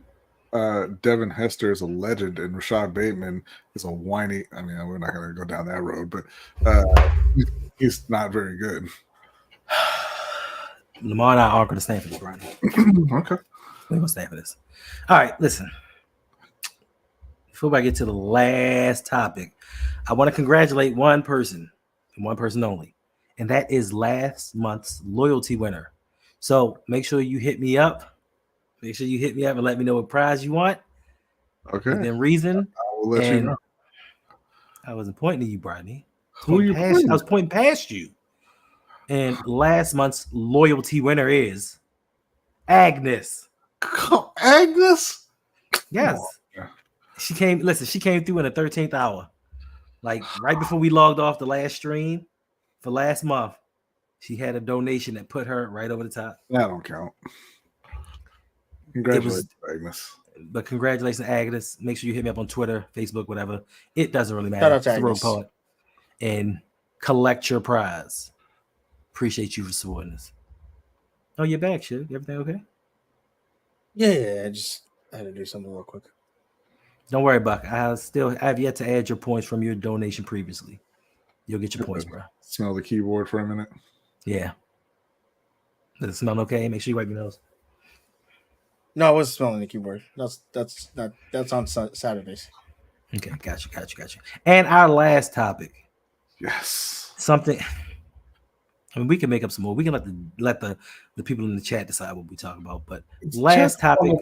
Devin Hester is a legend, and Rashad Bateman is a whiny. I mean, we're not going to go down that road, but he's not very good. Lamar and I are going to stand for this, right? Okay. We're going to stand for this. All right, listen. Before I get to the last topic, I want to congratulate one person, and one person only, and that is last month's loyalty winner. So make sure you hit me up. Make sure you hit me up and let me know what prize you want. Okay. Within reason. I will let you know. I wasn't pointing to you, Brodny. Who are you pointing? I was pointing past you. And last month's loyalty winner is Agnes. Agnes? Yes. She came through in the 13th hour. Like right before we logged off the last stream for last month, she had a donation that put her right over the top. That don't count. Congratulations, Agnes. But congratulations, Agnes. Make sure you hit me up on Twitter, Facebook, whatever. It doesn't really matter. Shout out to Throw a Agnes. part and collect your prize. Appreciate you for supporting us. Oh, you're back, Shug. Everything okay? Yeah, I just had to do something real quick. Don't worry, Buck. I have yet to add your points from your donation previously. You'll get your points, bro. Smell the keyboard for a minute. Yeah. Does it smell okay? Make sure you wipe your nose. No, I wasn't smelling the keyboard. That's on Saturdays. Okay, got you. And our last topic. Yes. Something. I mean, we can make up some more. We can let the people in the chat decide what we talk about. But last topic.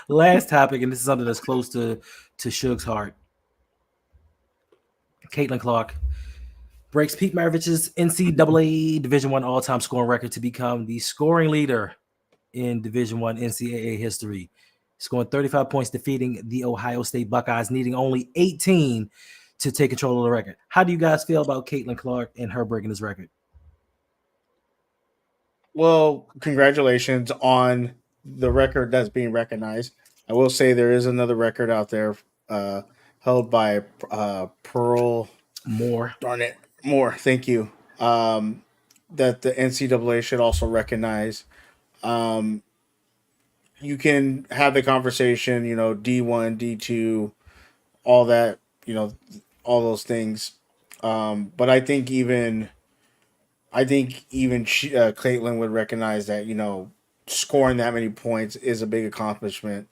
Last topic, and this is something that's close to Shug's heart. Caitlyn Clark breaks Pete Maravich's NCAA Division I all-time scoring record to become the scoring leader in Division I NCAA history, scoring 35 points, defeating the Ohio State Buckeyes, needing only 18 to take control of the record. How do you guys feel about Caitlyn Clark and her breaking this record? Well, congratulations on the record that's being recognized. I will say there is another record out there held by Pearl Moore. Darn it, Moore. Thank you. That the NCAA should also recognize. You can have the conversation, D1, D2, all that, all those things. But I think even Caitlyn would recognize that, scoring that many points is a big accomplishment.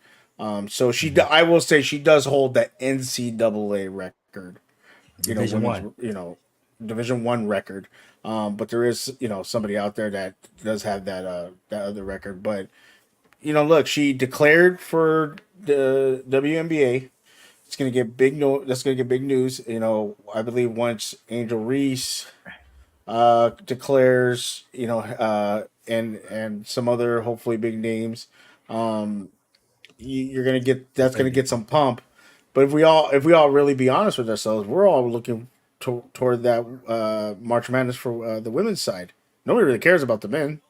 So I will say she does hold the NCAA record, Division I record. But there is, somebody out there that does have that other record. But, look, she declared for the WNBA. It's going to get big. That's going to get big news. I believe once Angel Reese declares, and some other hopefully big names, you're going to get going to get some pump. But if we all really be honest with ourselves, we're all looking toward that March Madness for the women's side. Nobody really cares about the men,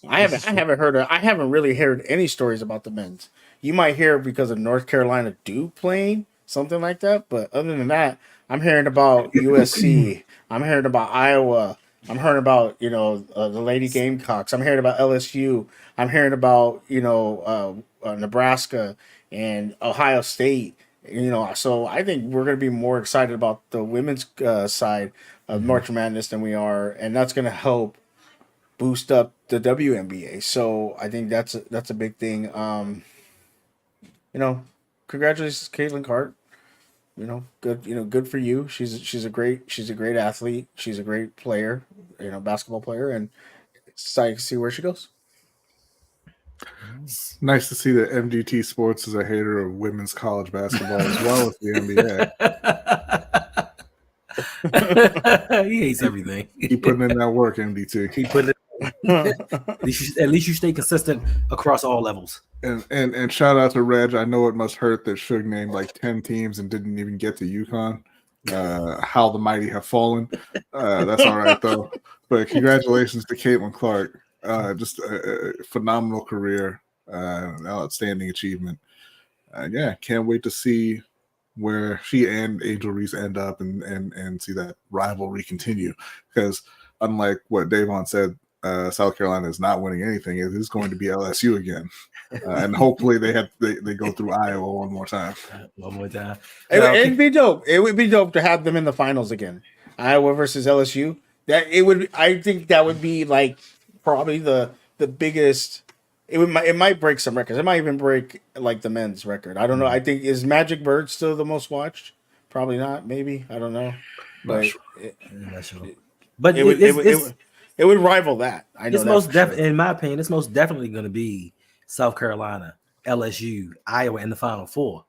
I haven't really heard any stories about the men's. You might hear because of North Carolina Duke playing something like that, but other than that, I'm hearing about USC. I'm hearing about Iowa. I'm hearing about the Lady Gamecocks. I'm hearing about LSU. I'm hearing about Nebraska and Ohio State. So I think we're going to be more excited about the women's side of March Madness than we are, and that's going to help boost up the WNBA. So I think that's a big thing. Congratulations, Caitlyn Clark. Good for you. She's a great athlete. She's a great player, basketball player, and excited to see where she goes. It's nice to see that MDT Sports is a hater of women's college basketball as well as the NBA. He hates everything. Keep putting in that work, MDT. Keep putting it. At least you stay consistent across all levels. And shout out to Reg. I know it must hurt that Shug named like 10 teams and didn't even get to UConn. How the mighty have fallen. That's all right though. But congratulations to Caitlyn Clark. Just a phenomenal career, an outstanding achievement. Can't wait to see where she and Angel Reese end up and see that rivalry continue. Because unlike what Davon said, South Carolina is not winning anything. It is going to be LSU again, and hopefully they go through Iowa one more time. One more time. It'd be dope. It would be dope to have them in the finals again. Iowa versus LSU. I think that would be like probably the biggest. It might break some records. It might even break like the men's record. I don't know. I think is Magic Bird still the most watched? Probably not. Maybe I don't know. But not sure. But it would rival that. I know it's most definitely, in my opinion, it's most definitely going to be South Carolina, LSU, Iowa in the Final Four.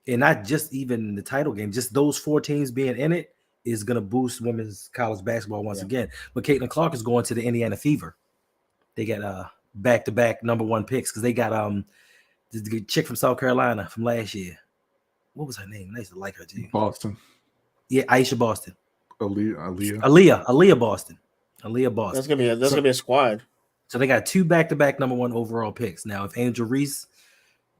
and not just even the title game, just those 4 teams being in it is going to boost women's college basketball once again. But Caitlyn Clark is going to the Indiana Fever. They got back-to-back #1 picks because they got the chick from South Carolina from last year. What was her name? I used to like her too. Boston. Yeah, Aisha Boston. Aaliyah Boston. Aaliyah Boston. That's gonna be a squad. So they got 2 back-to-back #1 overall picks. Now, if Angel Reese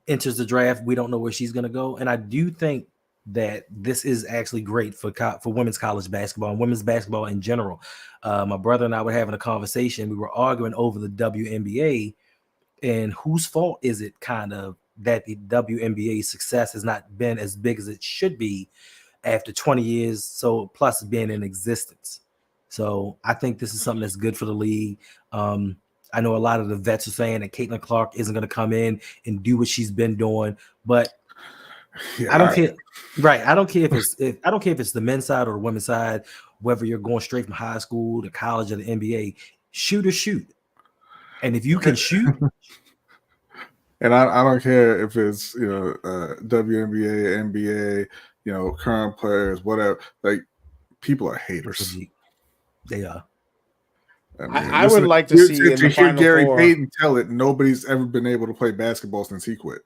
enters the draft, we don't know where she's gonna go. And I do think that this is actually great for women's college basketball and women's basketball in general. My brother and I were having a conversation. We were arguing over the WNBA and whose fault is it kind of that the WNBA success has not been as big as it should be after 20 years, so plus being in existence. So I think this is something that's good for the league. I know a lot of the vets are saying that Caitlyn Clark isn't going to come in and do what she's been doing, but I don't care. Right. I don't care if it's the men's side or the women's side, whether you're going straight from high school to college or the NBA, shoot or shoot. And if you can shoot, and I don't care if it's WNBA, NBA, current players, whatever. Like, people are haters. They are. I would like to see in the hear Final Gary Four. Payton tell it. Nobody's ever been able to play basketball since he quit.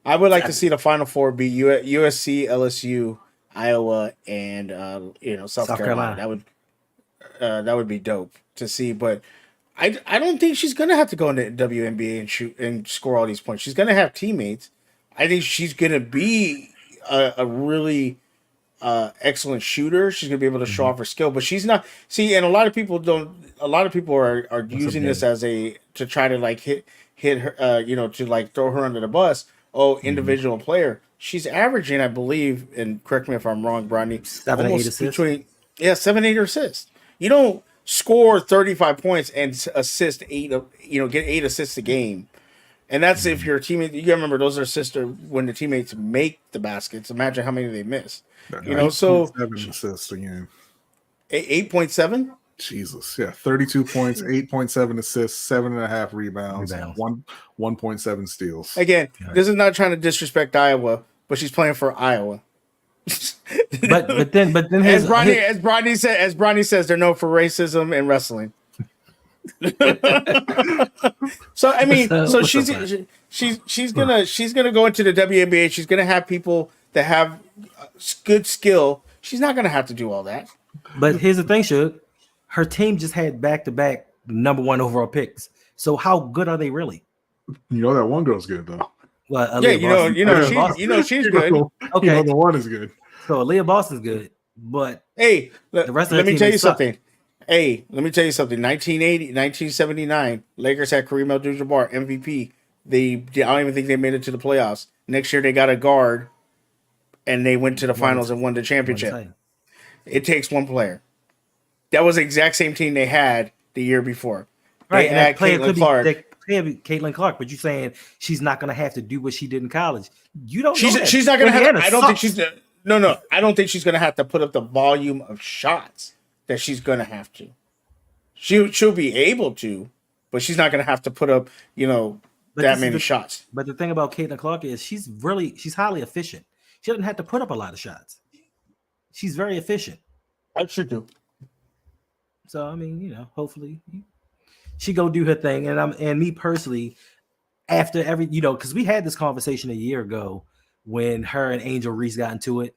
I would like to see the Final Four be USC, LSU, Iowa, and South Carolina. That would be dope to see. But I don't think she's gonna have to go into WNBA and shoot and score all these points. She's gonna have teammates. I think she's gonna be a really excellent shooter. She's gonna be able to show off her skill, but she's not. See, and a lot of people don't. A lot of people are using this as to try to like hit her, to like throw her under the bus. Oh, individual player. She's averaging, I believe, and correct me if I'm wrong, Brodny, 7-8 assists. 7-8 assists. You don't score 35 points and assist 8. Get 8 assists a game. And that's if your teammate. You gotta remember those are assists when the teammates make the baskets. Imagine how many they miss. So 7 assists a game. 8.7. Jesus, yeah, 32 points, 8.7 assists, 7.5 rebounds. 1.7 steals. Again, this is not trying to disrespect Iowa, but she's playing for Iowa. but then as Brodny says, they're known for racism and wrestling. So I mean, she's gonna go into the WNBA. She's gonna have people that have good skill. She's not gonna have to do all that. But here's the thing, Shug. Her team just had back-to-back #1 overall picks. So how good are they really? That one girl's good though. Well, she's good. Okay, the one is good. So Aaliyah Boston's good, but hey, the rest of let the me team tell you suck. something. Hey, let me tell you something. 1979, Lakers had Kareem Abdul-Jabbar, MVP. I don't even think they made it to the playoffs. Next year they got a guard, and they went to the finals and won the championship. It takes one player. That was the exact same team they had the year before. Right, They had Caitlyn Clark. Caitlyn Clark, but you're saying she's not going to have to do what she did in college. You don't. She's not going to have. I don't think she's. No. I don't think she's going to have to put up the volume of shots that she's going to have to. She'll be able to, but she's not going to have to put up that many shots. But the thing about Caitlyn Clark is she's highly efficient. She doesn't have to put up a lot of shots. She's very efficient. I should do. So I mean, hopefully she go do her thing, and me personally, after every because we had this conversation a year ago when her and Angel Reese got into it,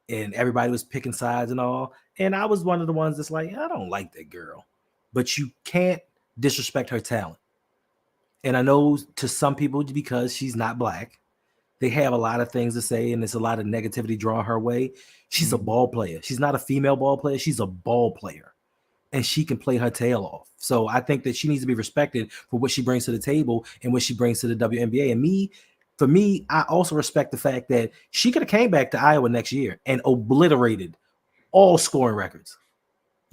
and everybody was picking sides and all, and I was one of the ones that's like, I don't like that girl, but you can't disrespect her talent. And I know to some people, because she's not black, they have a lot of things to say, and there's a lot of negativity drawn her way. She's a ball player. She's not a female ball player. She's a ball player. And she can play her tail off. So I think that she needs to be respected for what she brings to the table and what she brings to the WNBA. And for me, I also respect the fact that she could have came back to Iowa next year and obliterated all scoring records.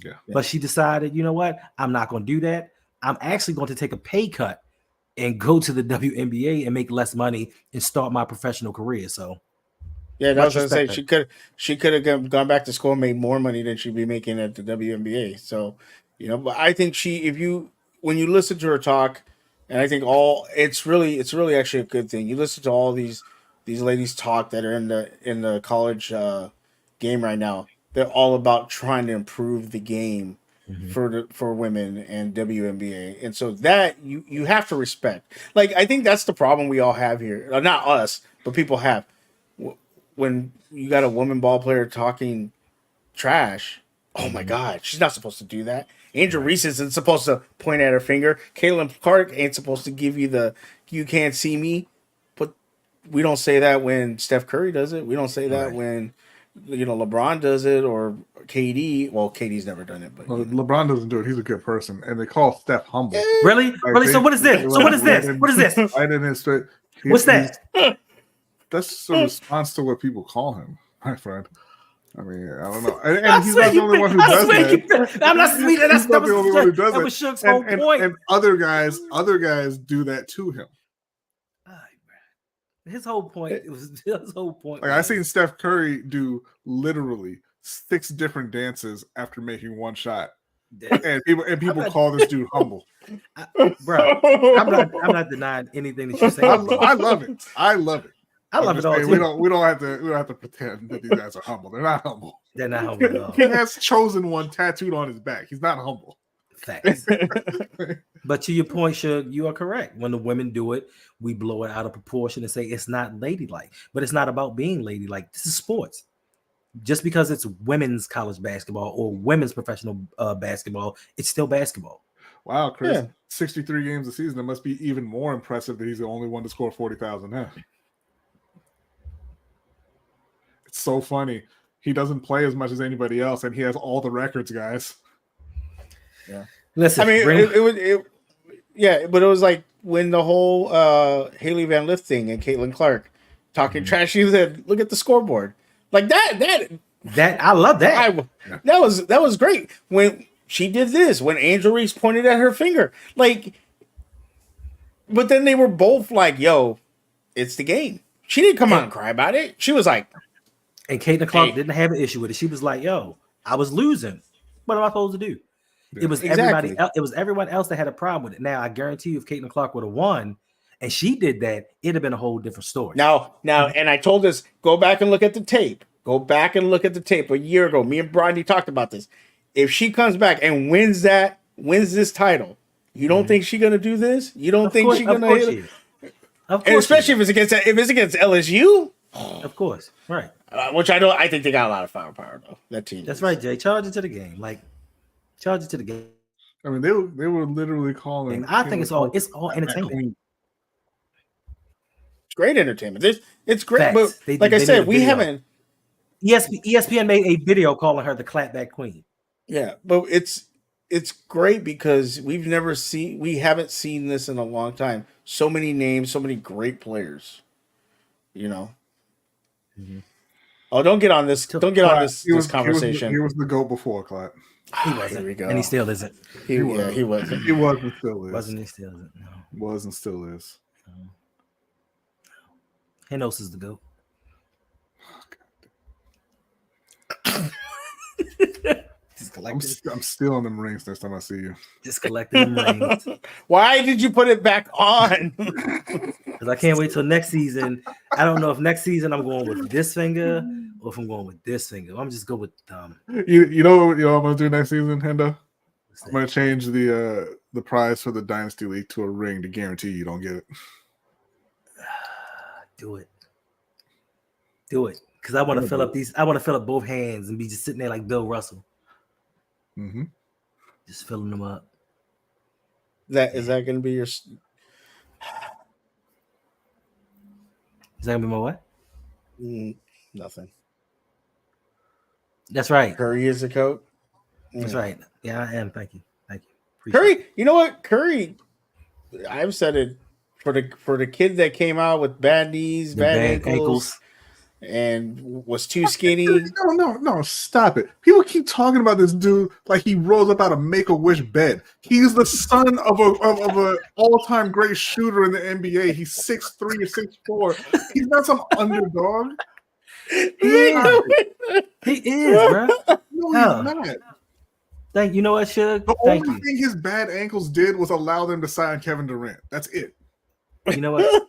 Yeah. But she decided, you know what? I'm not going to do that. I'm actually going to take a pay cut and go to the WNBA and make less money and start my professional career. So yeah, that's what I was going to say. She could have gone back to school and made more money than she'd be making at the WNBA. So, but I think when you listen to her talk, And I think it's really actually a good thing. You listen to all these ladies talk that are in the college game right now. They're all about trying to improve the game for women and WNBA, and so that you have to respect. Like, I think that's the problem we all have here. Not us, but people have. When you got a woman ball player talking trash, oh my God, she's not supposed to do that. Angel Reese isn't supposed to point at her finger. Caitlyn Clark ain't supposed to give you the "you can't see me." But we don't say that when Steph Curry does it. We don't say that when LeBron does it, or KD. Well, KD's never done it, but LeBron doesn't do it. He's a good person, and they call Steph humble. Really? So what is this? What is this? Right in his straight. What's that? That's a response to what people call him, my friend. I mean, I don't know. And he's not the only one who does that. I'm not sweet. He's not the only one who does that it. was Suge's whole point. And other guys do that to him. His whole point. His whole point. Like, I seen Steph Curry do literally 6 different dances after making one shot, and people call this dude humble. Bro, I'm not denying anything that you're saying. I love it. I love it. I love it all. We don't have to pretend that these guys are humble. They're not humble. They're not humble at all. He has chosen one tattooed on his back. He's not humble. Facts. But to your point, Suge, you are correct. When the women do it, we blow it out of proportion and say it's not ladylike. But it's not about being ladylike. This is sports. Just because it's women's college basketball or women's professional basketball, it's still basketball. Wow, Chris. 63 games a season. It must be even more impressive that he's the only one to score 40,000 now. It's so funny. He doesn't play as much as anybody else, and he has all the records, guys. Yeah. Listen, I mean, but it was like when the whole Haley Van Lith thing and Caitlyn Clark talking trash. She said, "Look at the scoreboard." Like that I love that. That was great when she did this. When Angel Reese pointed at her finger, like, but then they were both like, "Yo, it's the game." She didn't come out and cry about it. She was like, and Caitlyn Clark didn't have an issue with it. She was like, "Yo, I was losing. What am I supposed to do?" Yeah. It was everybody else. It was everyone else that had a problem with it. Now, I guarantee you, if Caitlyn Clark would have won and she did that, it'd have been a whole different story. Now, and I told this, go back and look at the tape. Go back and look at the tape. A year ago, me and Brodny talked about this. If she comes back and wins this title, you don't think she's gonna do this? You don't think she's gonna hit it? Of course, and especially if it's against LSU. Of course, right. Which I think they got a lot of firepower though. That team. That's right, Jay. Charge it to the game. Charge it to the game. I mean, they were literally calling. And I think it's all entertainment. It's great entertainment. It's great, Facts. but like I said, we haven't. ESPN made a video calling her the clapback queen. Yeah, but it's great because we haven't seen this in a long time. So many names, so many great players. You know. Mm-hmm. Oh, don't get on this. Don't get on this conversation. He was the GOAT before, Clyde. He wasn't. There we go. And he still isn't. He wasn't. He was and still is. Wasn't he still isn't? No. Was and still is. Hendo is the GOAT. I'm stealing them rings next time I see you. Just collecting them rings. Why did you put it back on? Because I can't wait till next season. I don't know if next season I'm going with this finger or if I'm going with this finger. I'm just go with thumb. You know what I'm gonna do next season, Hendo? I'm gonna change the prize for the Dynasty League to a ring to guarantee you don't get it. Do it. Because I want to fill up these. I want to fill up both hands and be just sitting there like Bill Russell. Mm-hmm. Just filling them up. Is that going to be your? Is that going to be my what? Nothing. That's right. Curry is the coach. That's right. Yeah, I am. Thank you. Appreciate Curry, it. you know what? Curry, I've said it for the kid that came out with bad knees, bad ankles. And was too skinny. No, stop it. People keep talking about this dude like he rose up out of Make-A-Wish bed. He's the son of a all-time great shooter in the NBA. He's 6'3" or 6'4". He's not some underdog. He is, bro. No, he's not. You know what, Shug? The Thank only you. thing his bad ankles did was allow them to sign Kevin Durant. That's it. You know what?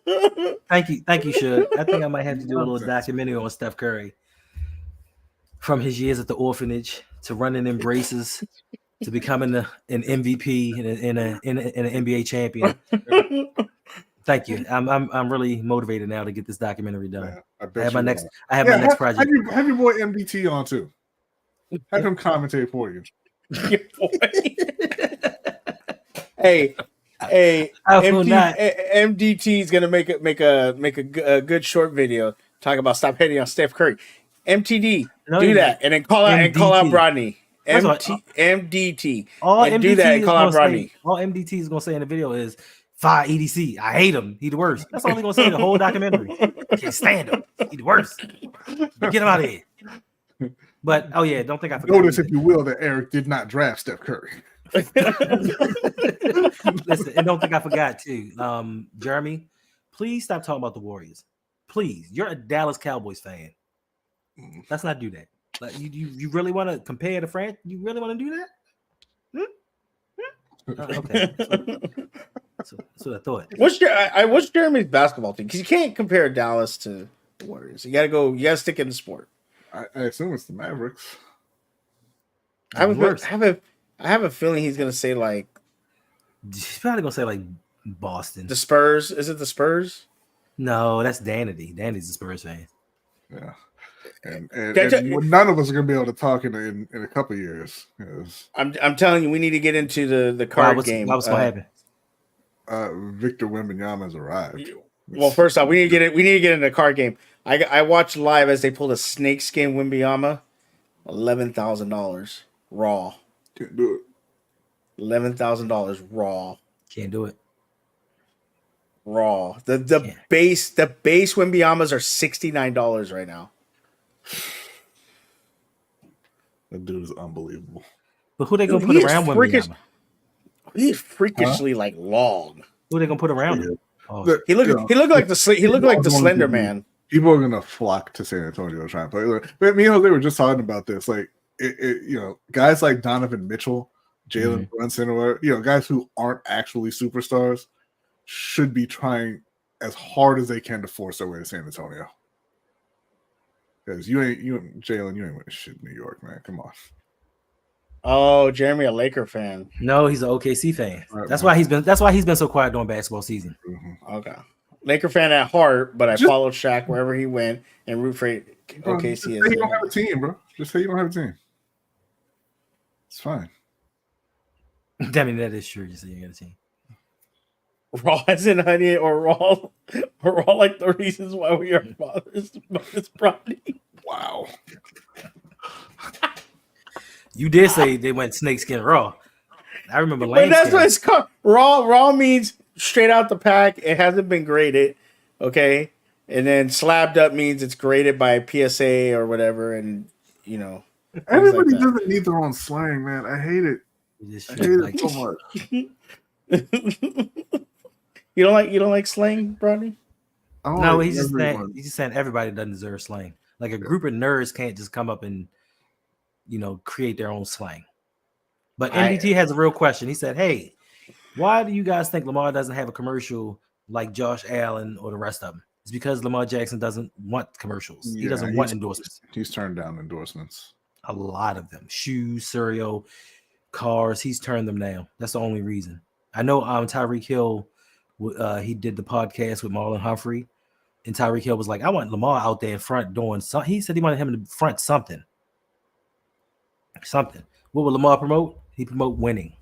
Thank you, Shug. I think I might have to do a little documentary on Steph Curry. From his years at the orphanage to running embraces to becoming an MVP and an NBA champion. Thank you. I'm really motivated now to get this documentary done. Yeah, I have my next project. Have your boy MDT on too. Have him commentate for you. Hey, I will not. MDT is gonna make a good short video talking about stop hating on Steph Curry. MTD, do that, and then call out Brodny. MDT, All and MDT do that and call out Brodny. All MDT is gonna say in the video is fire EDC. I hate him. He the worst. That's all he's gonna say the whole documentary. I can't stand him. He the worst. Get him out of here. But don't think I forgot. Notice, if you will, that Eric did not draft Steph Curry. Listen, and don't think I forgot too. Jeremy, please stop talking about the Warriors. Please, you're a Dallas Cowboys fan. Let's not do that. Like, you really want to compare the franchise? You really want to do that? Okay. That's what I thought. What's Jeremy's basketball team? Because you can't compare Dallas to the Warriors. You gotta stick in the sport. I assume it's the Mavericks. I have a feeling he's gonna say like he's probably gonna say like Boston. The Spurs. Is it the Spurs? No, that's Danity. Danity's a Spurs fan. Yeah. And none of us are gonna be able to talk in a couple of years. Yes. I'm telling you, we need to get into the card game. What's gonna happen? Victor Wembanyama has arrived. Well, first off, we need to get into the card game. I watched live as they pulled a snakeskin Wembanyama, $11,000 raw. Can't do it. $11,000 raw. Can't do it. Raw. The base Wembayamas are $69 right now. That dude is unbelievable. But who they gonna put around Wembanyama? He's freakishly like long. Who they gonna put around him? Oh. He looked like the Slender Man. People are gonna flock to San Antonio trying to play. But me and Jose were just talking about this. Like, guys like Donovan Mitchell, Jalen Brunson, or guys who aren't actually superstars should be trying as hard as they can to force their way to San Antonio. Because Jalen, you ain't winning shit in New York, man. Come on. Oh, Jeremy, a Laker fan. No, he's an OKC fan. Right, that's why he's been so quiet during basketball season. Mm-hmm. Okay. Laker fan at heart, but I followed Shaq wherever he went and root for OKC. Just say you don't have a team, bro. Just say you don't have a team. It's fine. I mean, that is true. You say you got a team. Raw as in honey, or raw like the reasons why we are fathers. It's probably wow. You did say they went snakeskin raw. I remember lambskin. But that's what it's called. Raw means straight out the pack. It hasn't been graded. Okay. And then slabbed up means it's graded by PSA or whatever. And, everybody doesn't need their own slang, man. I hate it. I hate it so much. You don't like slang, Brodny? No, he's just saying everybody doesn't deserve slang. Like a group of nerds can't just come up and create their own slang. But MDT has a real question. He said, "Hey, why do you guys think Lamar doesn't have a commercial like Josh Allen or the rest of them?" It's because Lamar Jackson doesn't want commercials. He doesn't want endorsements. He's turned down endorsements. A lot of them. Shoes, cereal, cars. He's turned them down. That's the only reason. I know Tyreek Hill, he did the podcast with Marlon Humphrey, and Tyreek Hill was like, I want Lamar out there in front doing something. He said he wanted him in the front something. What would Lamar promote? He promote winning,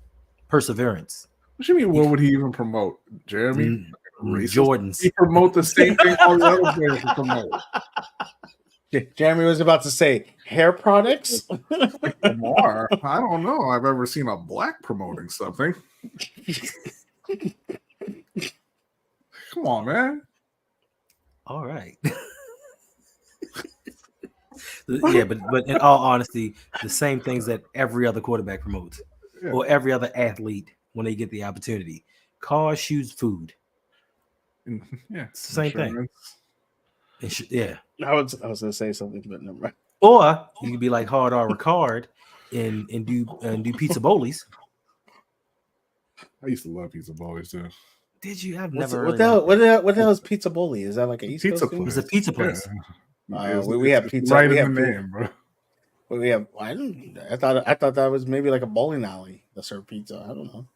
perseverance. What do you mean? What would he even promote, Jeremy? Jordans. He promote the same thing all the other players promote. Jeremy was about to say hair products. Lamar, I don't know. I've ever seen a black promoting something. Come on, man. All right. Yeah, but in all honesty, the same things that every other quarterback promotes, or every other athlete when they get the opportunity: cars, shoes, food. Yeah, it's the same thing. Yeah, I was gonna say something, but never mind. Or you could be like Hard R Ricard and do pizza bowlies. I used to love pizza bowls too. Did you? I've What's never. what really the hell? liked it. What the hell is Pizza Bowly? Is that like an East Pizza Coast thing? It's a pizza place. Yeah. We have It's pizza. right we in have the pi- name, bro. We have. I thought that was maybe like a bowling alley that served pizza. I don't know.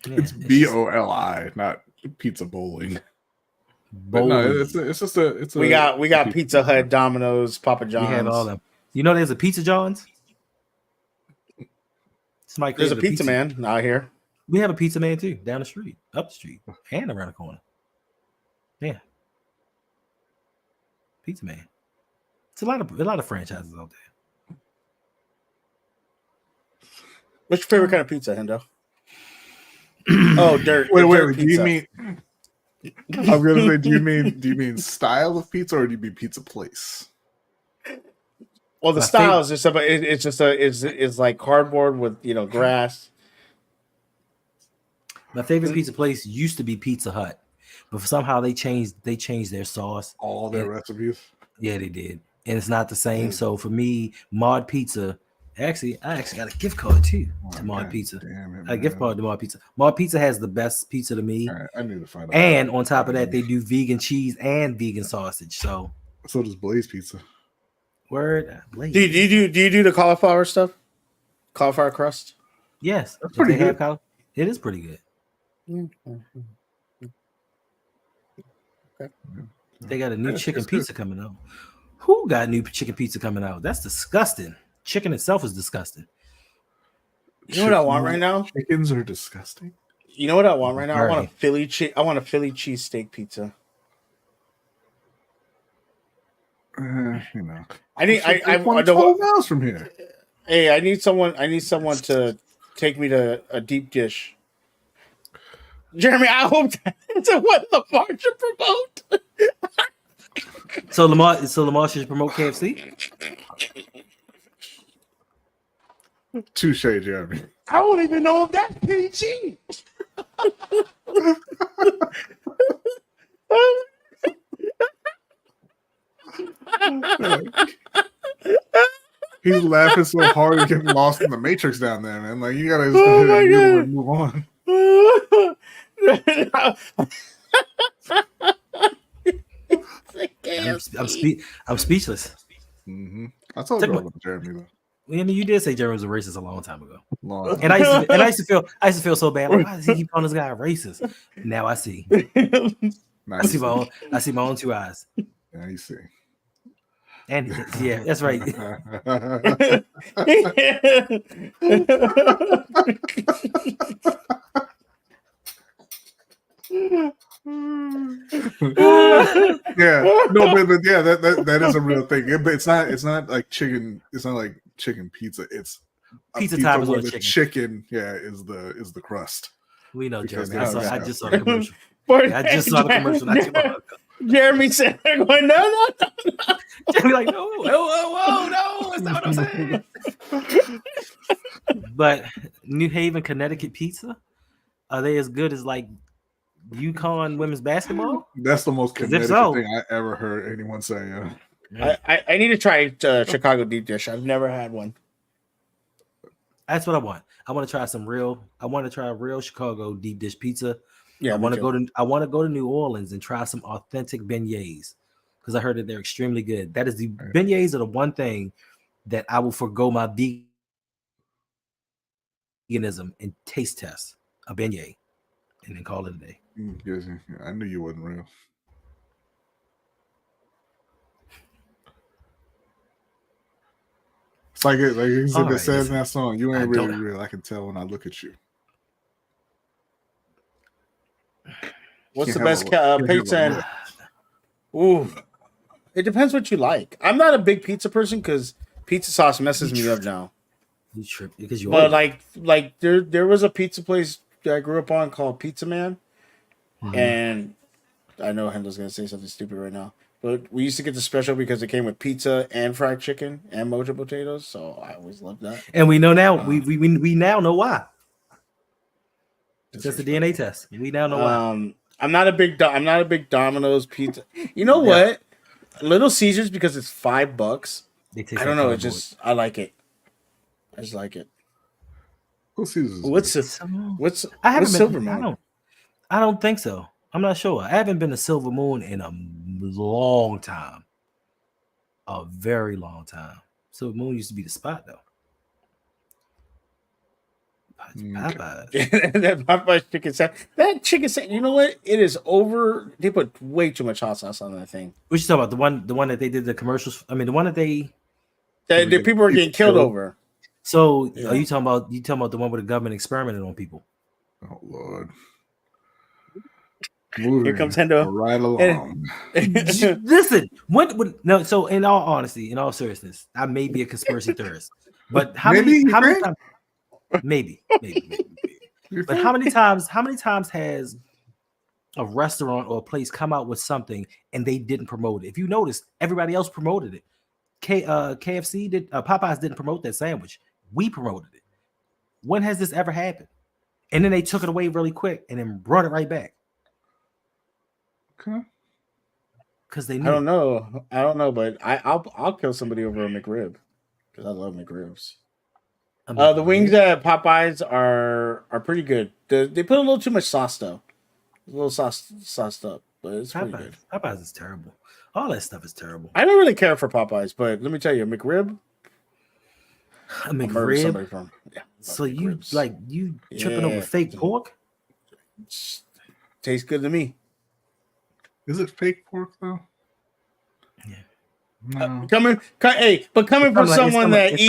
Yeah, It's BOLI, not pizza bowling. But no, bowlies. it's just a it's a We got pizza Pizza place. Hut, Domino's, Papa We John's. have all them. You know, there's a Pizza John's. Somebody There's a created pizza man out here. We have a pizza man too, down the street, up the street, and around the corner. Yeah, pizza man. It's a lot of franchises out there. What's your favorite kind of pizza, Hendo? Oh, dirt. Wait, dirt do you pizza. mean? I'm gonna say, do you mean style of pizza, or do you mean pizza place? Well, the My style is just it's like cardboard with grass. My favorite pizza place used to be Pizza Hut, but somehow they changed their sauce. All their recipes. Yeah, they did, and it's not the same. So for me, Mod Pizza. I actually got a gift card too to Mod God Pizza. damn it, A gift man. card to Mod Pizza. Mod Pizza has the best pizza to me. All right, I need to find out. And on top of that, they do vegan cheese and vegan sausage. So So does Blaze Pizza. word, Blaze. Do you do the cauliflower stuff? Cauliflower crust? Yes, That's if pretty they have good. it is pretty good. Okay. They got a new Yeah, chicken it's good. pizza coming out. Who got new chicken pizza coming out? That's disgusting. Chicken itself is disgusting. You know what I want right now? Chickens are disgusting. You know what I want right now? I want a Right. Philly cheesesteak pizza. You know, I need I It's like don't 12 miles from here. Hey, I need someone to take me to a deep dish. Jeremy, I hope that's what Lamar should promote. So Lamar should promote KFC. Touche, Jeremy. I don't even know if that's PG. He's laughing so hard he's getting lost in the Matrix down there, man. Like you gotta just Oh go my ahead God. and move on. I'm speechless. I told Take you my- about Jeremy though. I mean, you did say Jeremy was a racist a long time ago, Long. and I used to feel so bad. Like, why does he keep calling this guy a racist? Now I see. Now I see my own two eyes. Yeah, you see. And yeah, that's right. Yeah, no, but yeah, that is a real thing. But it's not like chicken. It's not like chicken pizza. It's a Pizza toppings where on the chicken. chicken. Yeah, is the crust. We know, Because Jeremy. they have I that. just saw the commercial. Yeah, I just saw the commercial not too long ago. Jeremy said, "I'm going no." Jeremy like, no, whoa, no, that's not what I'm saying. But New Haven, Connecticut pizza, are they as good as like UConn women's basketball? That's the most 'Cause if Connecticut so- thing I ever heard anyone say. Yeah. I need to try Chicago deep dish. I've never had one. That's what I want. I want to try real Chicago deep dish pizza. Yeah, I want to go to New Orleans and try some authentic beignets because I heard that they're extremely good. That is the beignets are the one thing that I will forgo my veganism and taste test a beignet and then call it a day. Yes, I knew you wasn't real. It's like it Alright, says in listen. that song. You I ain't really don't- real. I can tell when I look at you. What's the Can't have best a- can't have pizza? a And, ooh, it depends what you like. I'm not a big pizza person because pizza sauce messes me up now. You trip because you But ordered. like there was a pizza place that I grew up on called Pizza Man, and I know Hendel's gonna say something stupid right now, but we used to get the special because it came with pizza and fried chicken and mojo potatoes, so I always loved that. And we know now we now know why. It's just a DNA test. We now know why. I'm not a big Domino's pizza. You know what? Little Caesars because it's $5. They taste I don't like know. cardboard. It just I like it. I just like it. Little Caesars. What's I haven't been. Silver Moon? I don't think so. I'm not sure. I haven't been to Silver Moon in a long time. A very long time. Silver Moon used to be the spot though. Popeyes. That Popeyes chicken sandwich. That chicken sandwich. You know what? It is over. They put way too much hot sauce on that thing. What you talking about? The one that they did the commercials. I mean, the one that they. That people are getting killed over. So are you talking about? You talking about the one where the government experimented on people? Oh Lord. Here comes Hendo. Right along. Listen, no. So in all honesty, in all seriousness, I may be a conspiracy theorist, but how many times? Maybe. But how many times has a restaurant or a place come out with something and they didn't promote it? If you notice, everybody else promoted it. KFC did. Popeyes didn't promote that sandwich. We promoted it. When has this ever happened? And then they took it away really quick and then brought it right back. Okay. Because they I don't know, but I'll kill somebody over a McRib because I love McRibs. The wings at Popeyes are pretty good. They put a little too much sauce though, a little sauced up, but it's pretty good. Popeyes is terrible. All that stuff is terrible. I don't really care for Popeyes, but let me tell you, a McRib. A McRib. From. Yeah, so McRibs. you tripping over fake pork? Tastes good to me. Is it fake pork though? Yeah. No. Coming from someone that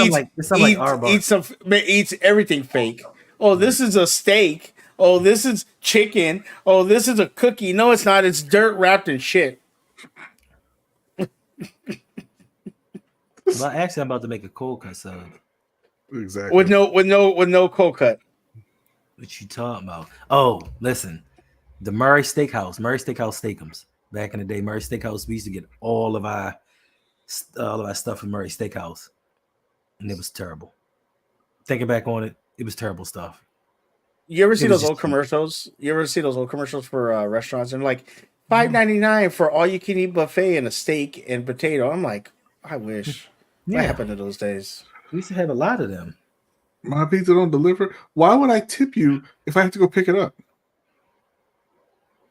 eats everything fake. Oh, this is a steak. Oh, this is chicken. Oh, this is a cookie. No, it's not. It's dirt wrapped in shit. Well, actually, I'm about to make a cold cut sub. Exactly. With no cold cut. What you talking about? Oh, listen, the Murray Steakhouse Steakums. Back in the day, Murray Steakhouse, we used to get all of our stuff from Murray Steakhouse, and it was terrible. Thinking back on it, it was terrible stuff. You ever see those old commercials? You ever see those old commercials for restaurants and like $5.99 for all you can eat buffet and a steak and potato? I'm like, I wish. What happened to those days? We used to have a lot of them. My pizza don't deliver. Why would I tip you if I have to go pick it up?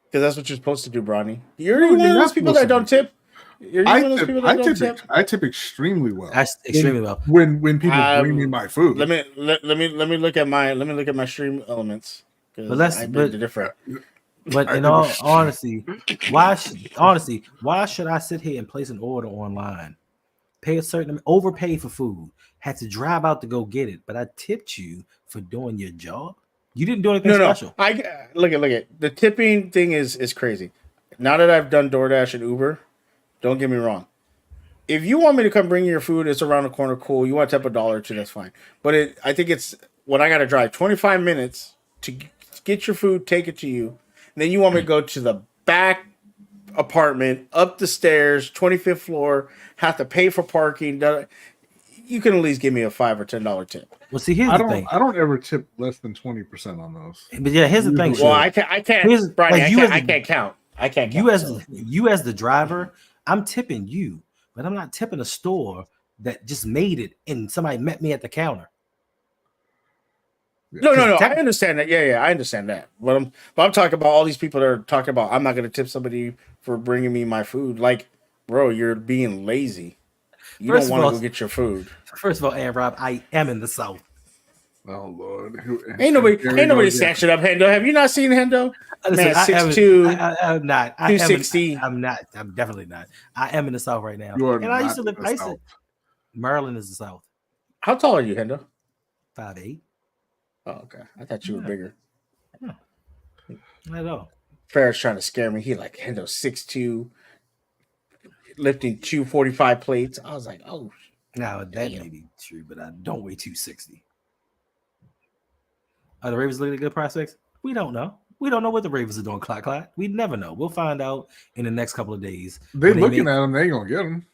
Because that's what you're supposed to do, Brodny. You're one of those people that don't tip. I tip extremely well. Extremely well. When people bring me my food. Let me look at my stream elements. But in all honesty, why should I sit here and place an order online, pay a certain overpay for food, had to drive out to go get it, but I tipped you for doing your job? You didn't do anything special. I look at the tipping thing is crazy. Now that I've done DoorDash and Uber, don't get me wrong. If you want me to come bring you your food, it's around the corner, cool. You want to tip $1 or $2, that's fine. But I think it's when I got to drive 25 minutes to get your food, take it to you, and then you want me to go to the back apartment, up the stairs, 25th floor, have to pay for parking. You can at least give me a $5 or $10 tip. Well, see, here's the thing. I don't ever tip less than 20% on those. But yeah, here's the thing. Well, I can't. I can't count. I can't count. You as the driver, I'm tipping you, but I'm not tipping a store that just made it and somebody met me at the counter. No. I understand that. Yeah, I understand that. But I'm talking about all these people that are talking about I'm not going to tip somebody for bringing me my food. Like, bro, you're being lazy. You don't want to go get your food. First of all, and Rob, I am in the South. Oh Lord, ain't nobody snatching up Hendo. Have you not seen Hendo? Man, 6'2". I'm not. 260. I'm not. I'm definitely not. I am in the South right now. You are and I used to live. Maryland is the South. How tall are you, Hendo? 5'8". Oh, okay. I thought you were bigger. Not at all. Farrah's trying to scare me. He like Hendo 6'2", lifting 245 plates. I was like, oh. Now that may be true, but I don't weigh 260. Are the Ravens looking at good prospects? We don't know. We don't know what the Ravens are doing. Clock. We never know. We'll find out in the next couple of days. They're looking at them. They ain't gonna get them.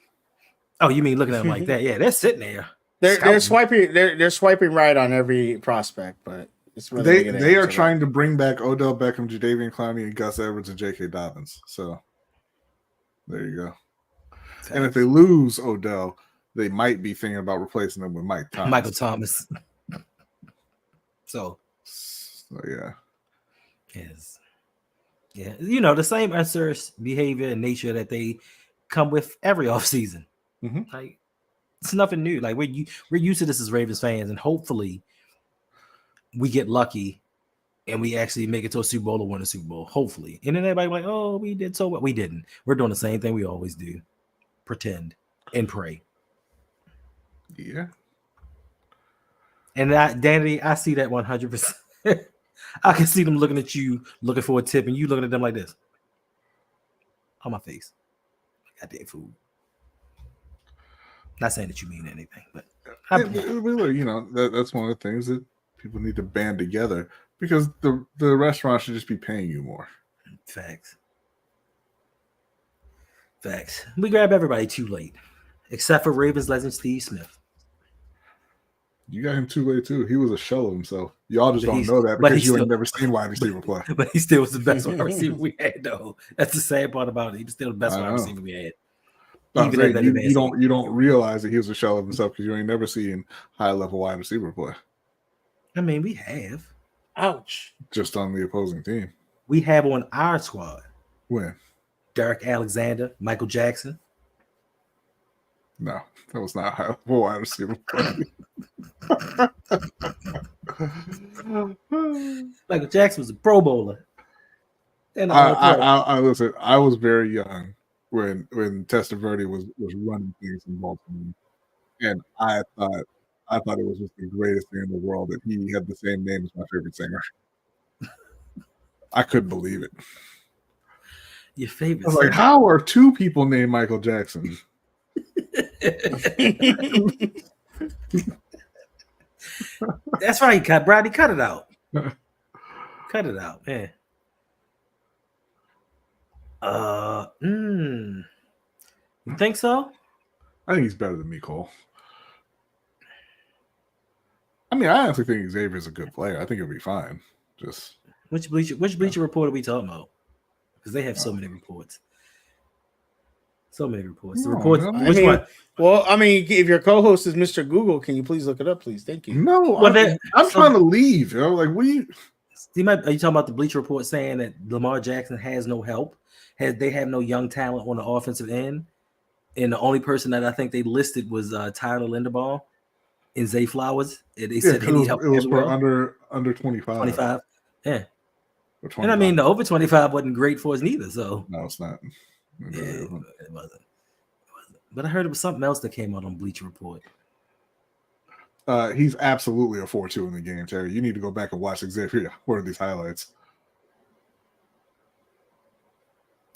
Oh, you mean looking at them like that? Yeah, they're sitting there. They're swiping. They're swiping right on every prospect, but it's really they are trying to bring back Odell Beckham, Jadeveon Clowney, and Gus Edwards and J.K. Dobbins. So there you go. And if they lose Odell, they might be thinking about replacing him with Mike Thomas. Michael Thomas. So yeah. Yes. Yeah. You know, the same answers, behavior, and nature that they come with every offseason. Mm-hmm. Like, it's nothing new. Like, we're used to this as Ravens fans, and hopefully we get lucky and we actually make it to a Super Bowl or win a Super Bowl. Hopefully. And then everybody like, oh, we did so well. We didn't. We're doing the same thing we always do. Pretend and pray. Yeah. And Danny, I see that 100%. I can see them looking at you, looking for a tip, and you looking at them like this. On my face. Goddamn fool. Not saying that you mean anything, but you know, that's one of the things that people need to band together, because the restaurant should just be paying you more. Facts. We grab everybody too late, except for Ravens legend Steve Smith. You got him too late too. He was a shell of himself. Y'all just don't know that but because you still- ain't never seen wide receiver play. But he still was the best wide receiver we had, though. That's the sad part about it. He was still the best wide receiver we had. I'm Even saying, in that you don't realize that he was a shell of himself because you ain't never seen high level wide receiver play. I mean, we have. Ouch. Just on the opposing team. We have on our squad When? Derek Alexander, Michael Jackson. No, that was not high level wide receiver play. Michael Jackson was a Pro Bowler. And I listen. I was very young when Testaverde was running things in Baltimore, and I thought it was just the greatest thing in the world that he had the same name as my favorite singer. I couldn't believe it. Your favorite. I was like, how are two people named Michael Jackson? That's right, Brodny. Cut it out. Cut it out, man. You think so? I think he's better than me, Cole. I mean, I honestly think Xavier's a good player. I think he'll be fine. Just which Bleacher Report are we talking about? Because they have so many reports. So many reports. The reports. Which one? Well, I mean, if your co-host is Mr. Google, can you please look it up, please? Thank you. No, well, I'm trying to leave. You know, like we. Are you talking about the Bleacher Report saying that Lamar Jackson has no help? They have no young talent on the offensive end, and the only person that I think they listed was Tyler Linderbaum and Zay Flowers. And they said they need help. It was for under 25. 25. Yeah. And 25. I mean, the over 25 wasn't great for us neither. So no, it's not. It wasn't. But I heard it was something else that came out on Bleacher Report. He's absolutely a 4-2 in the game, Terry. You need to go back and watch Xavier. What are these highlights?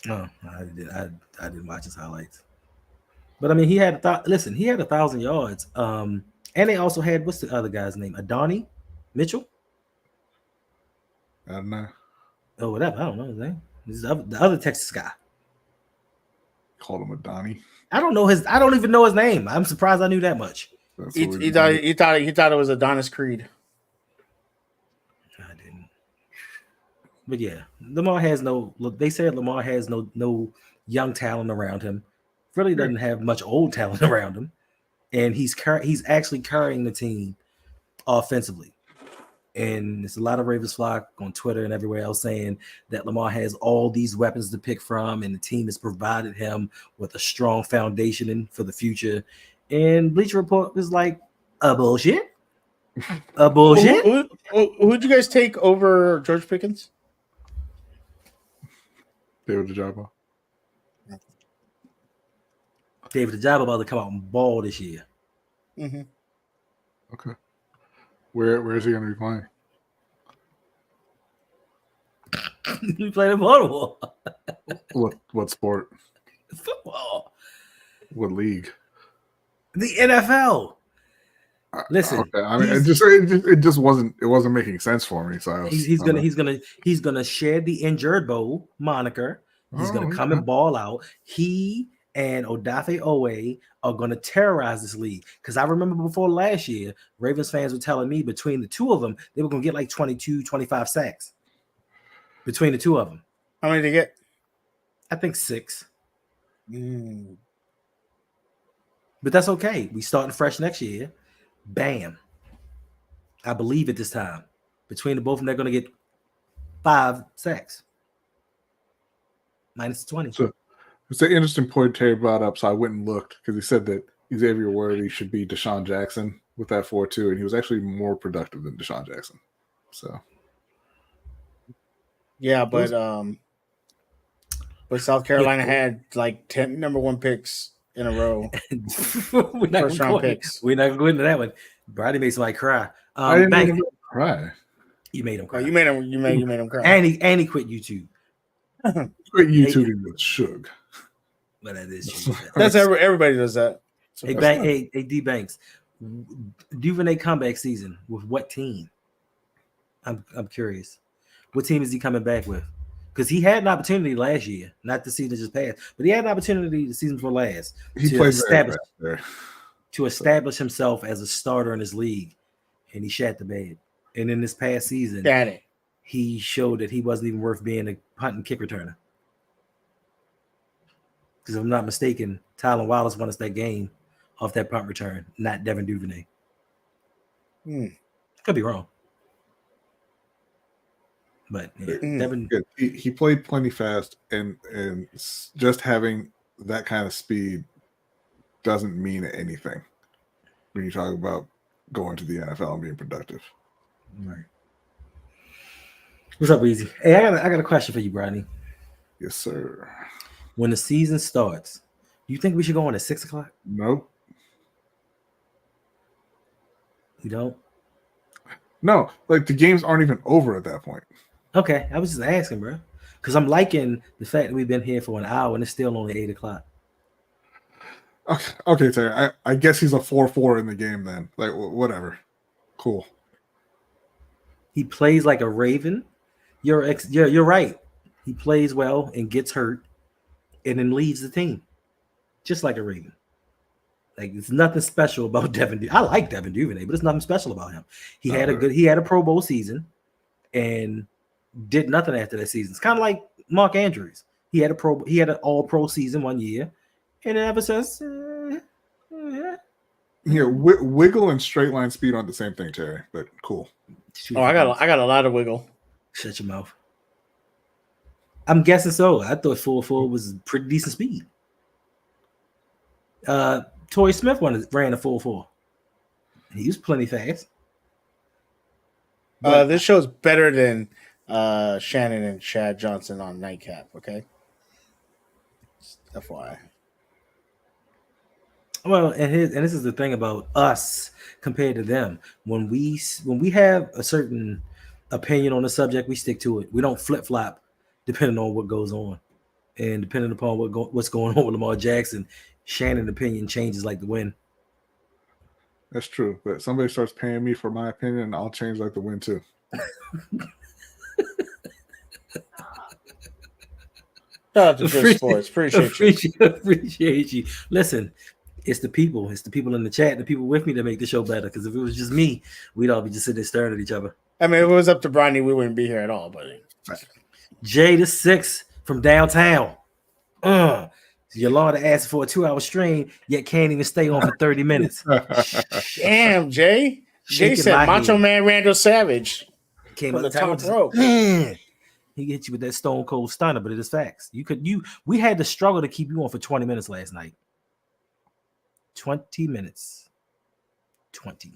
Oh, I didn't watch his highlights. But I mean, he had 1,000 yards. And they also had, what's the other guy's name? Adonai Mitchell? I don't know. Oh, whatever. I don't know his name. This is the other Texas guy. Called him Adonai. I don't even know his name. I'm surprised I knew that much. He thought it was Adonis Creed. I didn't. But yeah, Lamar has no. They said Lamar has no young talent around him. Really doesn't have much old talent around him, and he's actually carrying the team offensively. And there's a lot of Ravens flock on Twitter and everywhere else saying that Lamar has all these weapons to pick from, and the team has provided him with a strong foundation for the future. And Bleacher Report was like, a bullshit. A bullshit. Who'd you guys take over George Pickens? David Ojabo. David Ojabo about to come out and ball this year. Mm-hmm. Okay. Where is he going to be playing? He played in Baltimore. What sport? Football. What league? The NFL. Listen, okay. I mean, it just wasn't making sense for me. So he's gonna share the injured bowl moniker. He's gonna come and ball out. He and Odafe Owe are going to terrorize this league. Because I remember before last year, Ravens fans were telling me between the two of them, they were going to get like 22, 25 sacks. Between the two of them. How many did they get? I think 6. But that's okay. We starting fresh next year. Bam. I believe at this time. Between the both of them, they're going to get 5 sacks. Minus 20. So it's an interesting point Terry brought up. So I went and looked because he said that Xavier Worthy should be Deshaun Jackson with that 4-2, and he was actually more productive than Deshaun Jackson. So yeah, but South Carolina had like 10 number 1 picks in a row. We're not First round picks. We're not going to go into that one. Brady made somebody cry. I didn't Bank, even cry. you made him Oh, cry. you made him cry. and he quit YouTube. Quit YouTubing with Suge. But that is true. That's everybody does that. So Hey, D Banks, Duvernay comeback season with what team? I'm curious. What team is he coming back with? Because he had an opportunity last year, not the season just passed, but he had an opportunity the season before last He to played establish himself as a starter in his league, and he shat the bed. And in this past season, got it. he showed that he wasn't even worth being a punt and kick returner. Because if I'm not mistaken, Tylen Wallace won us that game off that punt return, not Devin Duvernay. Could be wrong. But yeah, Devin, he played plenty fast, and just having that kind of speed doesn't mean anything when you talk about going to the NFL and being productive. right. What's up, Easy? Hey, I got a question for you, Brodny. Yes, sir. When the season starts, do you think we should go on at 6 o'clock? Nope. You don't? No, like the games aren't even over at that point. Okay, I was just asking, bro. Because I'm liking the fact that we've been here for an hour and it's still only 8 o'clock. Okay, Terry. I guess he's a 4-4 in the game then. Like, whatever. Cool. He plays like a Raven. You're right. He plays well and gets hurt and then leads the team. Just like a Raven. Like, it's nothing special about Devin. I like Devin Duvernay, but it's nothing special about him. He had a Pro Bowl season and did nothing after that season. It's kind of like Mark Andrews. He had an all-pro season one year, and then ever since, Yeah, wiggle and straight line speed aren't the same thing, Terry. But cool. Oh, I got a lot of wiggle. Shut your mouth. I'm guessing so. I thought 4.4 was pretty decent speed. Torrey Smith ran a 4.4. He was plenty fast. This show's better than Shannon and Chad Johnson on Nightcap. Okay, FYI. Well, and this is the thing about us compared to them. When we have a certain opinion on the subject, we stick to it. We don't flip flop depending on what goes on, and depending upon what's going on with Lamar Jackson, Shannon's opinion changes like the wind. That's true. But somebody starts paying me for my opinion, and I'll change like the wind too. Shout out to Good Sports. Appreciate you. Listen, it's the people. It's the people in the chat, the people with me that make the show better. Because if it was just me, we'd all be just sitting there staring at each other. I mean, if it was up to Brodny, we wouldn't be here at all, buddy. Jay the 6 from downtown. Yolanda asked for a 2-hour stream, yet can't even stay on for 30 minutes. Damn, Jay. Jay said Macho Man Randall Savage. Came from up the top rope. He hit you with that stone cold stunner, but it is facts. We had to struggle to keep you on for 20 minutes last night. 20 minutes. 20.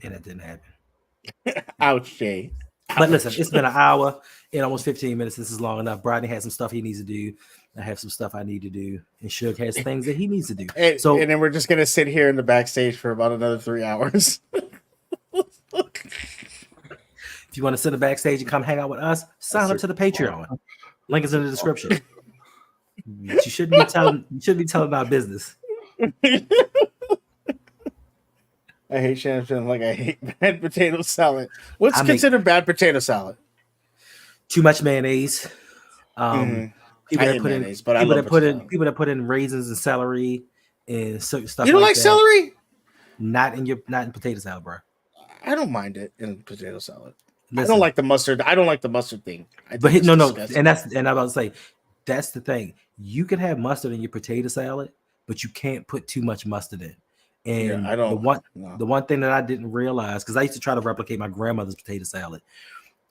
And that didn't happen. Ouch, Jay. But listen, it's been an hour and almost 15 minutes. This is long enough. Brodny has some stuff he needs to do. I have some stuff I need to do. And Suge has things that he needs to do. And then we're just going to sit here in the backstage for about another 3 hours. If you want to sit in the backstage and come hang out with us, sign up to the Patreon. Link is in the description. You shouldn't be telling our business. I hate Shannon feeling like I hate bad potato salad. What's considered bad potato salad? Too much mayonnaise. People that put in raisins and celery and certain stuff. You don't like celery? Not in potato salad, bro. I don't mind it in potato salad. Listen, I don't like the mustard. I don't like the mustard thing. No, and I'm about to say that's the thing. You can have mustard in your potato salad, but you can't put too much mustard in. And I don't. The one thing that I didn't realize, because I used to try to replicate my grandmother's potato salad,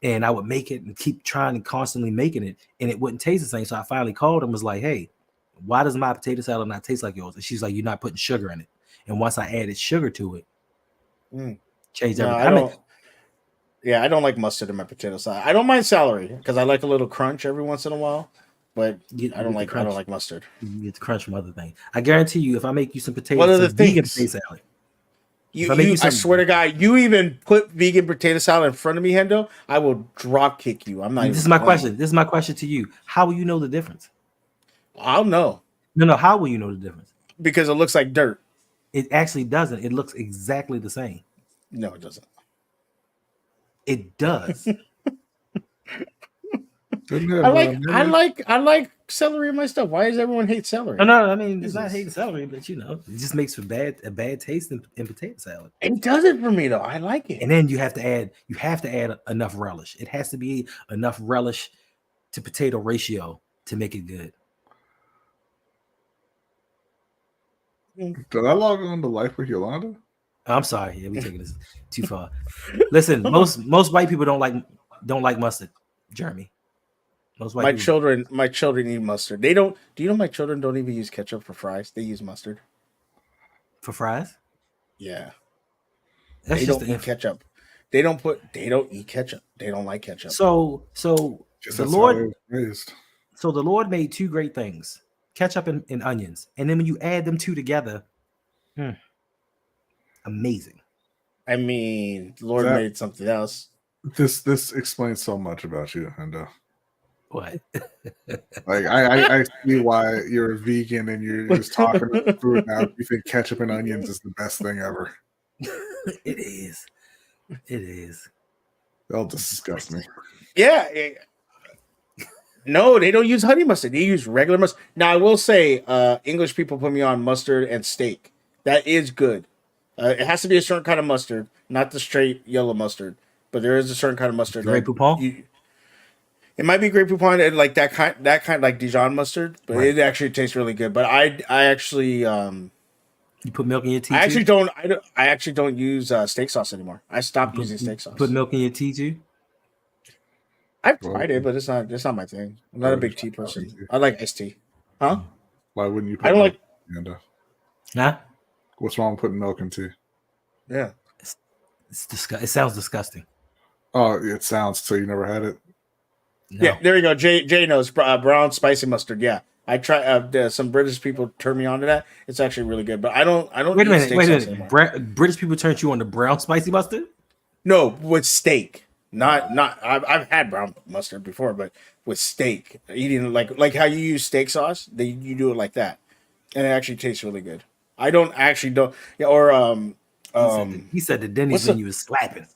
and I would make it and keep trying and constantly making it, and it wouldn't taste the same. So I finally called and was like, "Hey, why does my potato salad not taste like yours?" And she's like, "You're not putting sugar in it." And once I added sugar to it, changed everything. I don't like mustard in my potato salad. I don't mind celery because I like a little crunch every once in a while, but I don't like mustard. You get the crunch from other things. I guarantee you, if I make you some potatoes, what are the vegan things? potato salad. I swear to God, you even put vegan potato salad in front of me, Hendo, I will drop kick you. I'm not. This is my question. This is my question to you. How will you know the difference? I'll know. No. How will you know the difference? Because it looks like dirt. It actually doesn't. It looks exactly the same. No, it doesn't. It does. I like celery in my stuff. Why does everyone hate celery? No. I mean, it's not hating celery, but it just makes for a bad taste in potato salad. It does it for me though. I like it. And then you have to add enough relish. It has to be enough relish to potato ratio to make it good. Did I log on to Life with Yolanda? I'm sorry. Yeah, we taking this too far. Listen, most white people don't like mustard, Jeremy. My children eat mustard. They don't. Do you know my children don't even use ketchup for fries? They use mustard for fries. Yeah, they don't eat ketchup. They don't eat ketchup. They don't like ketchup. So the Lord made two great things: ketchup and onions. And then when you add them two together, amazing. I mean, the Lord made something else. This explains so much about you, Hendo. What? Like I see why you're a vegan and you're just talking about food now. You think ketchup and onions is the best thing ever. It is. They'll disgust me. Yeah. No, they don't use honey mustard. They use regular mustard. Now I will say, English people put me on mustard and steak. That is good. It has to be a certain kind of mustard, not the straight yellow mustard. But there is a certain kind of mustard. Grey Poupon? It might be Grey Poupon and like that kind like Dijon mustard, but it actually tastes really good. But I actually you put milk in your tea. I actually don't use steak sauce anymore. I stopped using steak sauce. Put milk in your tea too? I've tried it, but it's not my thing. I'm not a big tea person. I like iced tea. Huh? Why wouldn't you? I don't like. Huh? What's wrong with putting milk in tea? Yeah, it sounds disgusting. Oh, it sounds. So you never had it? No. Yeah, there you go. Jay knows brown spicy mustard. Yeah, I try. Some British people turn me on to that. It's actually really good, but I don't. Wait a minute. British people turned you on to brown spicy mustard? No, with steak. Not. I've had brown mustard before, but with steak, eating like how you use steak sauce, you do it like that, and it actually tastes really good. I don't. Yeah, or he said the Denny's menu is slapping.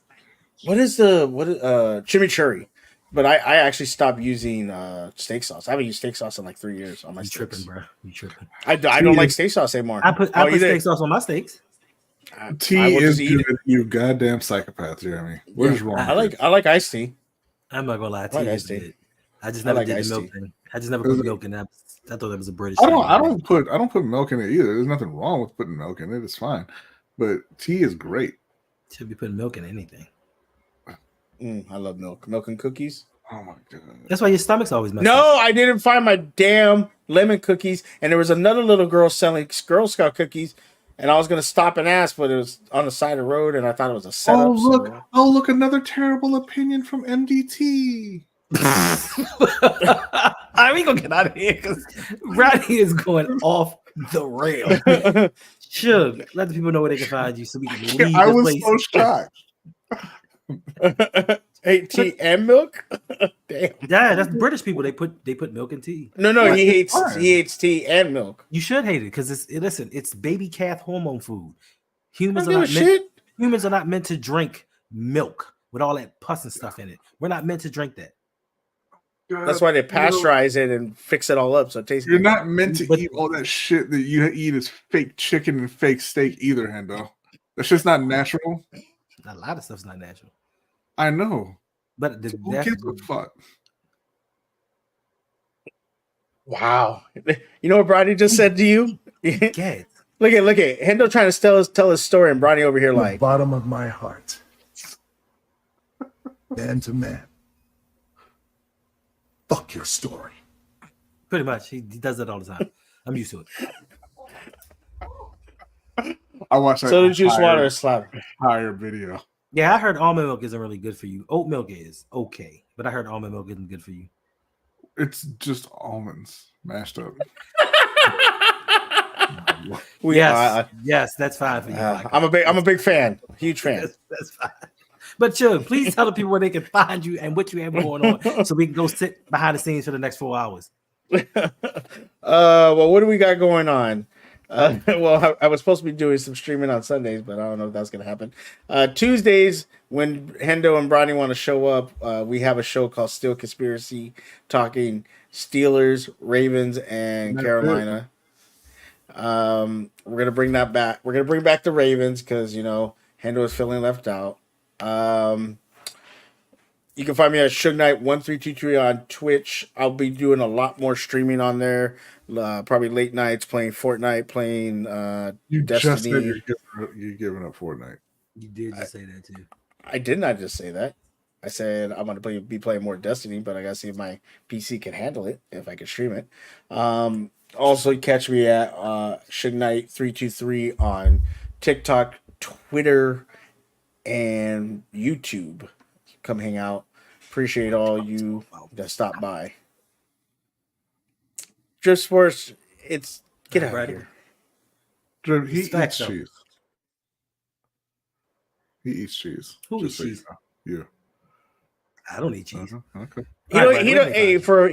What is chimichurri? But I actually stopped using steak sauce. I haven't used steak sauce in like 3 years on my steaks. Tripping, bro. You tripping. I don't like steak sauce anymore. I put steak sauce on my steaks. Tea is good, you goddamn psychopath, Jeremy. What is wrong? I like iced tea. I'm not gonna lie. I like iced tea. I just never did the milk thing. I just never put milk in that. I thought that was a British I thing. don't put milk in it either. There's nothing wrong with putting milk in it. It's fine. But tea is great. Should be putting milk in anything. I love milk. Milk and cookies. Oh my god. That's why your stomach's always messed up. No, I didn't find my damn lemon cookies. And there was another little girl selling Girl Scout cookies. And I was gonna stop and ask, but it was on the side of the road, and I thought it was a setup. Oh look! Another terrible opinion from MDT. We gonna get out of here because Brodny is going off the rail. Shug, let the people know where they can find you so we can leave. I was so shocked. Hey, tea and milk. Damn. Yeah, that's British people. They put milk in tea. No, he hates tea and milk. You should hate it because it's baby calf hormone food. Humans are not meant to drink milk with all that pus and stuff in it. We're not meant to drink that. That's why they pasteurize it and fix it all up so it tastes You're good. not meant to eat all that shit that you eat as fake chicken and fake steak either, Hendo. That's just not natural. A lot of stuff's not natural. I know. But who gives a fuck? Wow. You know what Brodny just said to you? Get Look at Hendo trying to tell his story, and Brodny over here From the like, bottom of my heart, man to man. Fuck your story. pretty much. He does that all the time. I'm used to it. I watched that so the juice water is slap. entire video. Yeah, I heard almond milk isn't really good for you. Oat milk is okay, but I heard almond milk isn't good for you. It's just almonds mashed up. Yes, that's fine for you. I'm a big fan, huge fan. That's fine. But Chug, please tell the people where they can find you and what you have going on, so we can go sit behind the scenes for the next 4 hours. Well, what do we got going on? Well, I was supposed to be doing some streaming on Sundays, but I don't know if that's going to happen. Tuesdays, when Hendo and Brodny want to show up, we have a show called Steel Conspiracy, talking Steelers, Ravens, and Carolina. We're gonna bring that back. We're gonna bring back the Ravens because Hendo is feeling left out. You can find me at Suge Knight 1323 on Twitch. I'll be doing a lot more streaming on there. Probably late nights playing Fortnite, playing You Destiny. just said you're giving up Fortnite. You did just say that too. I did not just say that. I said I'm going to be playing more Destiny, but I got to see if my PC can handle it, if I can stream it. Also, catch me at Suge Knight 323 on TikTok, Twitter, and YouTube. Come hang out. Appreciate all you that stop by. Just Sports, get out of here. Drew, he It's facts, eats though. cheese. He eats cheese. Who Just eats cheese? You know. I don't eat cheese. Okay.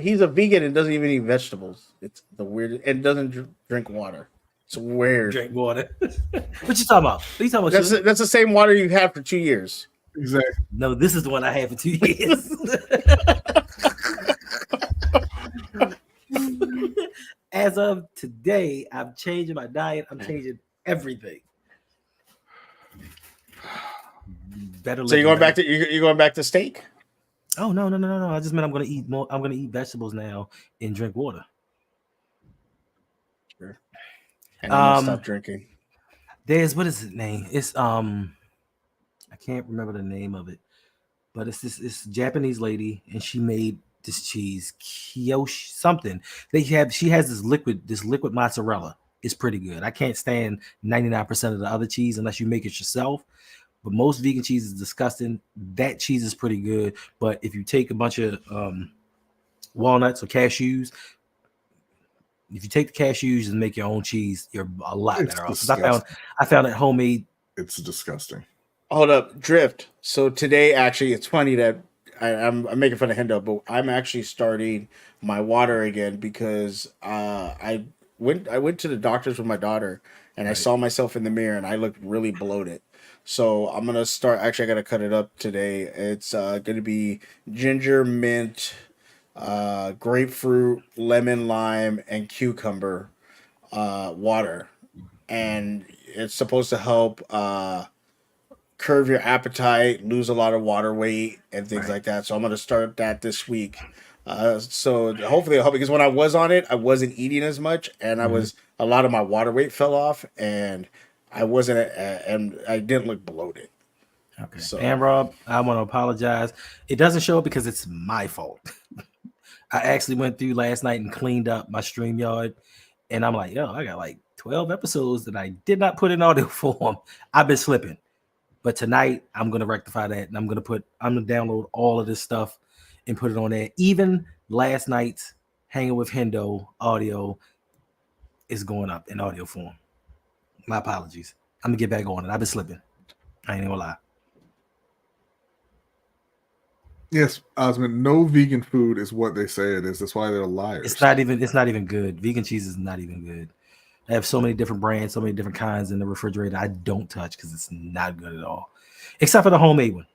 He's a vegan and doesn't even eat vegetables. It's the weirdest, and doesn't drink water. It's weird. Drink water. What you talking about? What you talking about? Sugar? That's the same water you've had for 2 years. Exactly. No, this is the one I had for 2 years. As of today, I'm changing my diet. I'm changing everything. Better. So you're going back to steak? Oh no! I just meant I'm gonna eat more. I'm gonna eat vegetables now and drink water. Sure. And I'm gonna stop drinking. There's what is his name? It's I can't remember the name of it, but it's this Japanese lady, and she made this cheese Kyoshi something. She has this liquid mozzarella. It's pretty good. I can't stand 99% of the other cheese unless you make it yourself. But most vegan cheese is disgusting. That cheese is pretty good. But if you take a bunch of walnuts or cashews, if you take the cashews and make your own cheese, you're a lot better off. I found it homemade. It's disgusting. Hold up, Drift. So today, actually, it's funny that I'm making fun of Hendo, but I'm actually starting my water again because I went to the doctor's with my daughter and I saw myself in the mirror and I looked really bloated. So I'm gonna start. Actually, I gotta cut it up today. It's gonna be ginger, mint, grapefruit, lemon, lime, and cucumber water, and it's supposed to help curb your appetite, lose a lot of water weight, and things like that. So I'm gonna start that this week. So hopefully it'll help, because when I was on it, I wasn't eating as much, and a lot of my water weight fell off, and I wasn't, and I didn't look bloated. Okay. So, and Rob, I want to apologize. It doesn't show up because it's my fault. I actually went through last night and cleaned up my StreamYard, and I'm like, I got like 12 episodes that I did not put in audio form. I've been slipping, but tonight I'm gonna rectify that, and I'm gonna download all of this stuff and put it on there. Even last night's hanging with Hendo audio is going up in audio form. My apologies. I'm gonna get back on it. I've been slipping. I ain't gonna lie. Yes, Osmond, no vegan food is what they say it is. That's why they're liars. It's not even good. Vegan cheese is not even good. I have so many different brands, so many different kinds in the refrigerator I don't touch because it's not good at all. Except for the homemade one.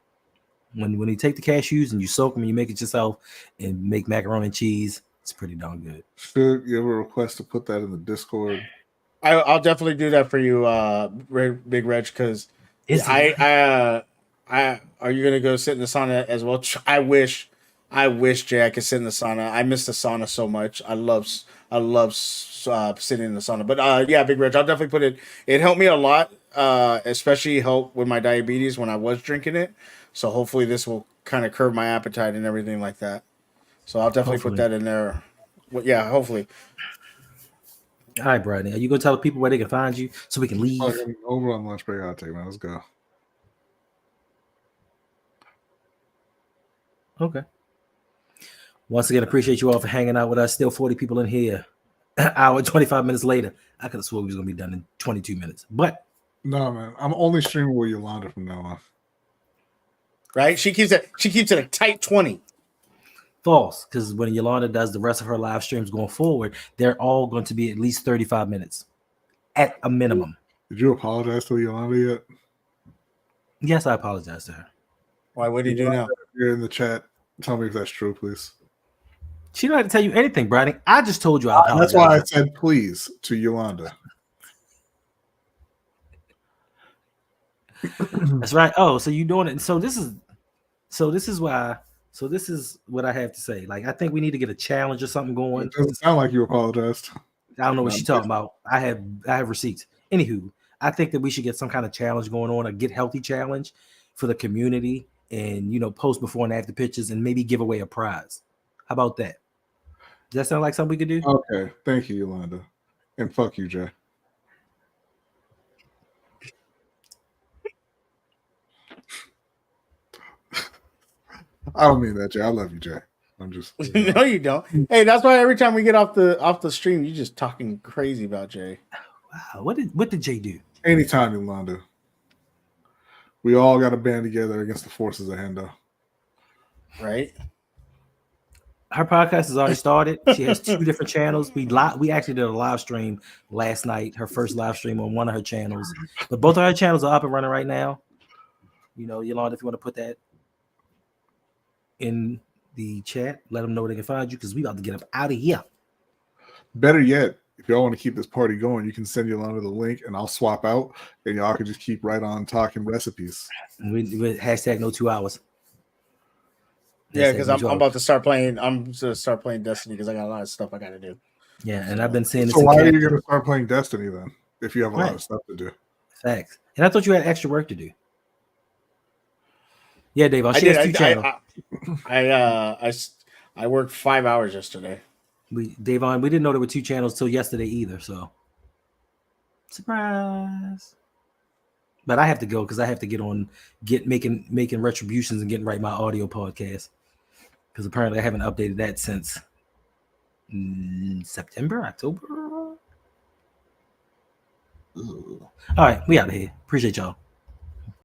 When you take the cashews and you soak them and you make it yourself and make macaroni and cheese, it's pretty darn good. Should you have a request to put that in the Discord? I'll definitely do that for you, Big Reg, because are you gonna go sit in the sauna as well? I wish Jay, I could sit in the sauna. I miss the sauna so much. I love sitting in the sauna. But yeah, Big Reg, I'll definitely put it. It helped me a lot, especially help with my diabetes when I was drinking it. So hopefully this will kind of curb my appetite and everything like that. So I'll definitely put that in there. Well, yeah, hopefully. All right, Brodny, are you gonna tell people where they can find you so we can leave? Fucking over on lunch break. I'll take, man. Let's go. Okay. Once again, appreciate you all for hanging out with us. Still 40 people in here. An hour, 25 minutes later. I could have sworn we was gonna be done in 22 minutes. But No, man. I'm only streaming with Yolanda from now on. Right? She keeps it a tight 20. false, because when Yolanda does the rest of her live streams going forward, they're all going to be at least 35 minutes at a minimum. Did you apologize to Yolanda yet? Yes, I apologize to her. Why? What do you do now? You're in the chat. Tell me if that's true, please. She don't have to tell you anything, Brodny. I just told you I apologize. That's why I said please to Yolanda. That's right. Oh, so you doing it. So this is what I have to say. Like, I think we need to get a challenge or something going. It doesn't sound like you apologized. I don't know what she's talking about. I have receipts. Anywho, I think that we should get some kind of challenge going on, a get healthy challenge for the community, and post before and after pictures, and maybe give away a prize. How about that? Does that sound like something we could do? Okay, thank you, Yolanda, and fuck you, Jay. I don't mean that, Jay. I love you, Jay. I'm just No, you don't. Hey, that's why every time we get off the stream, you're just talking crazy about Jay. Wow, what did Jay do? anytime, Yolanda. We all got to band together against the forces of Hendo. Right? Her podcast has already started. She has 2 different channels. We actually did a live stream last night, her first live stream on one of her channels. But both of her channels are up and running right now. Yolanda, if you want to put that in the chat, let them know where they can find you, because we about to get up out of here. Better yet, if y'all want to keep this party going, you can send Yolanda the link and I'll swap out and y'all can just keep right on talking recipes. We hashtag no 2 hours. Yeah, because I'm about to start playing. I'm going to start playing Destiny because I got a lot of stuff I got to do. Yeah, and I've been seeing this. So why are you going to start playing Destiny then? If you have a lot of stuff to do. Facts. And I thought you had extra work to do. Yeah, Dave. She has 2 channels. I worked 5 hours yesterday. Davon, we didn't know there were 2 channels till yesterday either. So surprise. But I have to go because I have to get on making retributions and getting right my audio podcast, because apparently I haven't updated that since September, October. Ooh. All right, we out of here. Appreciate y'all.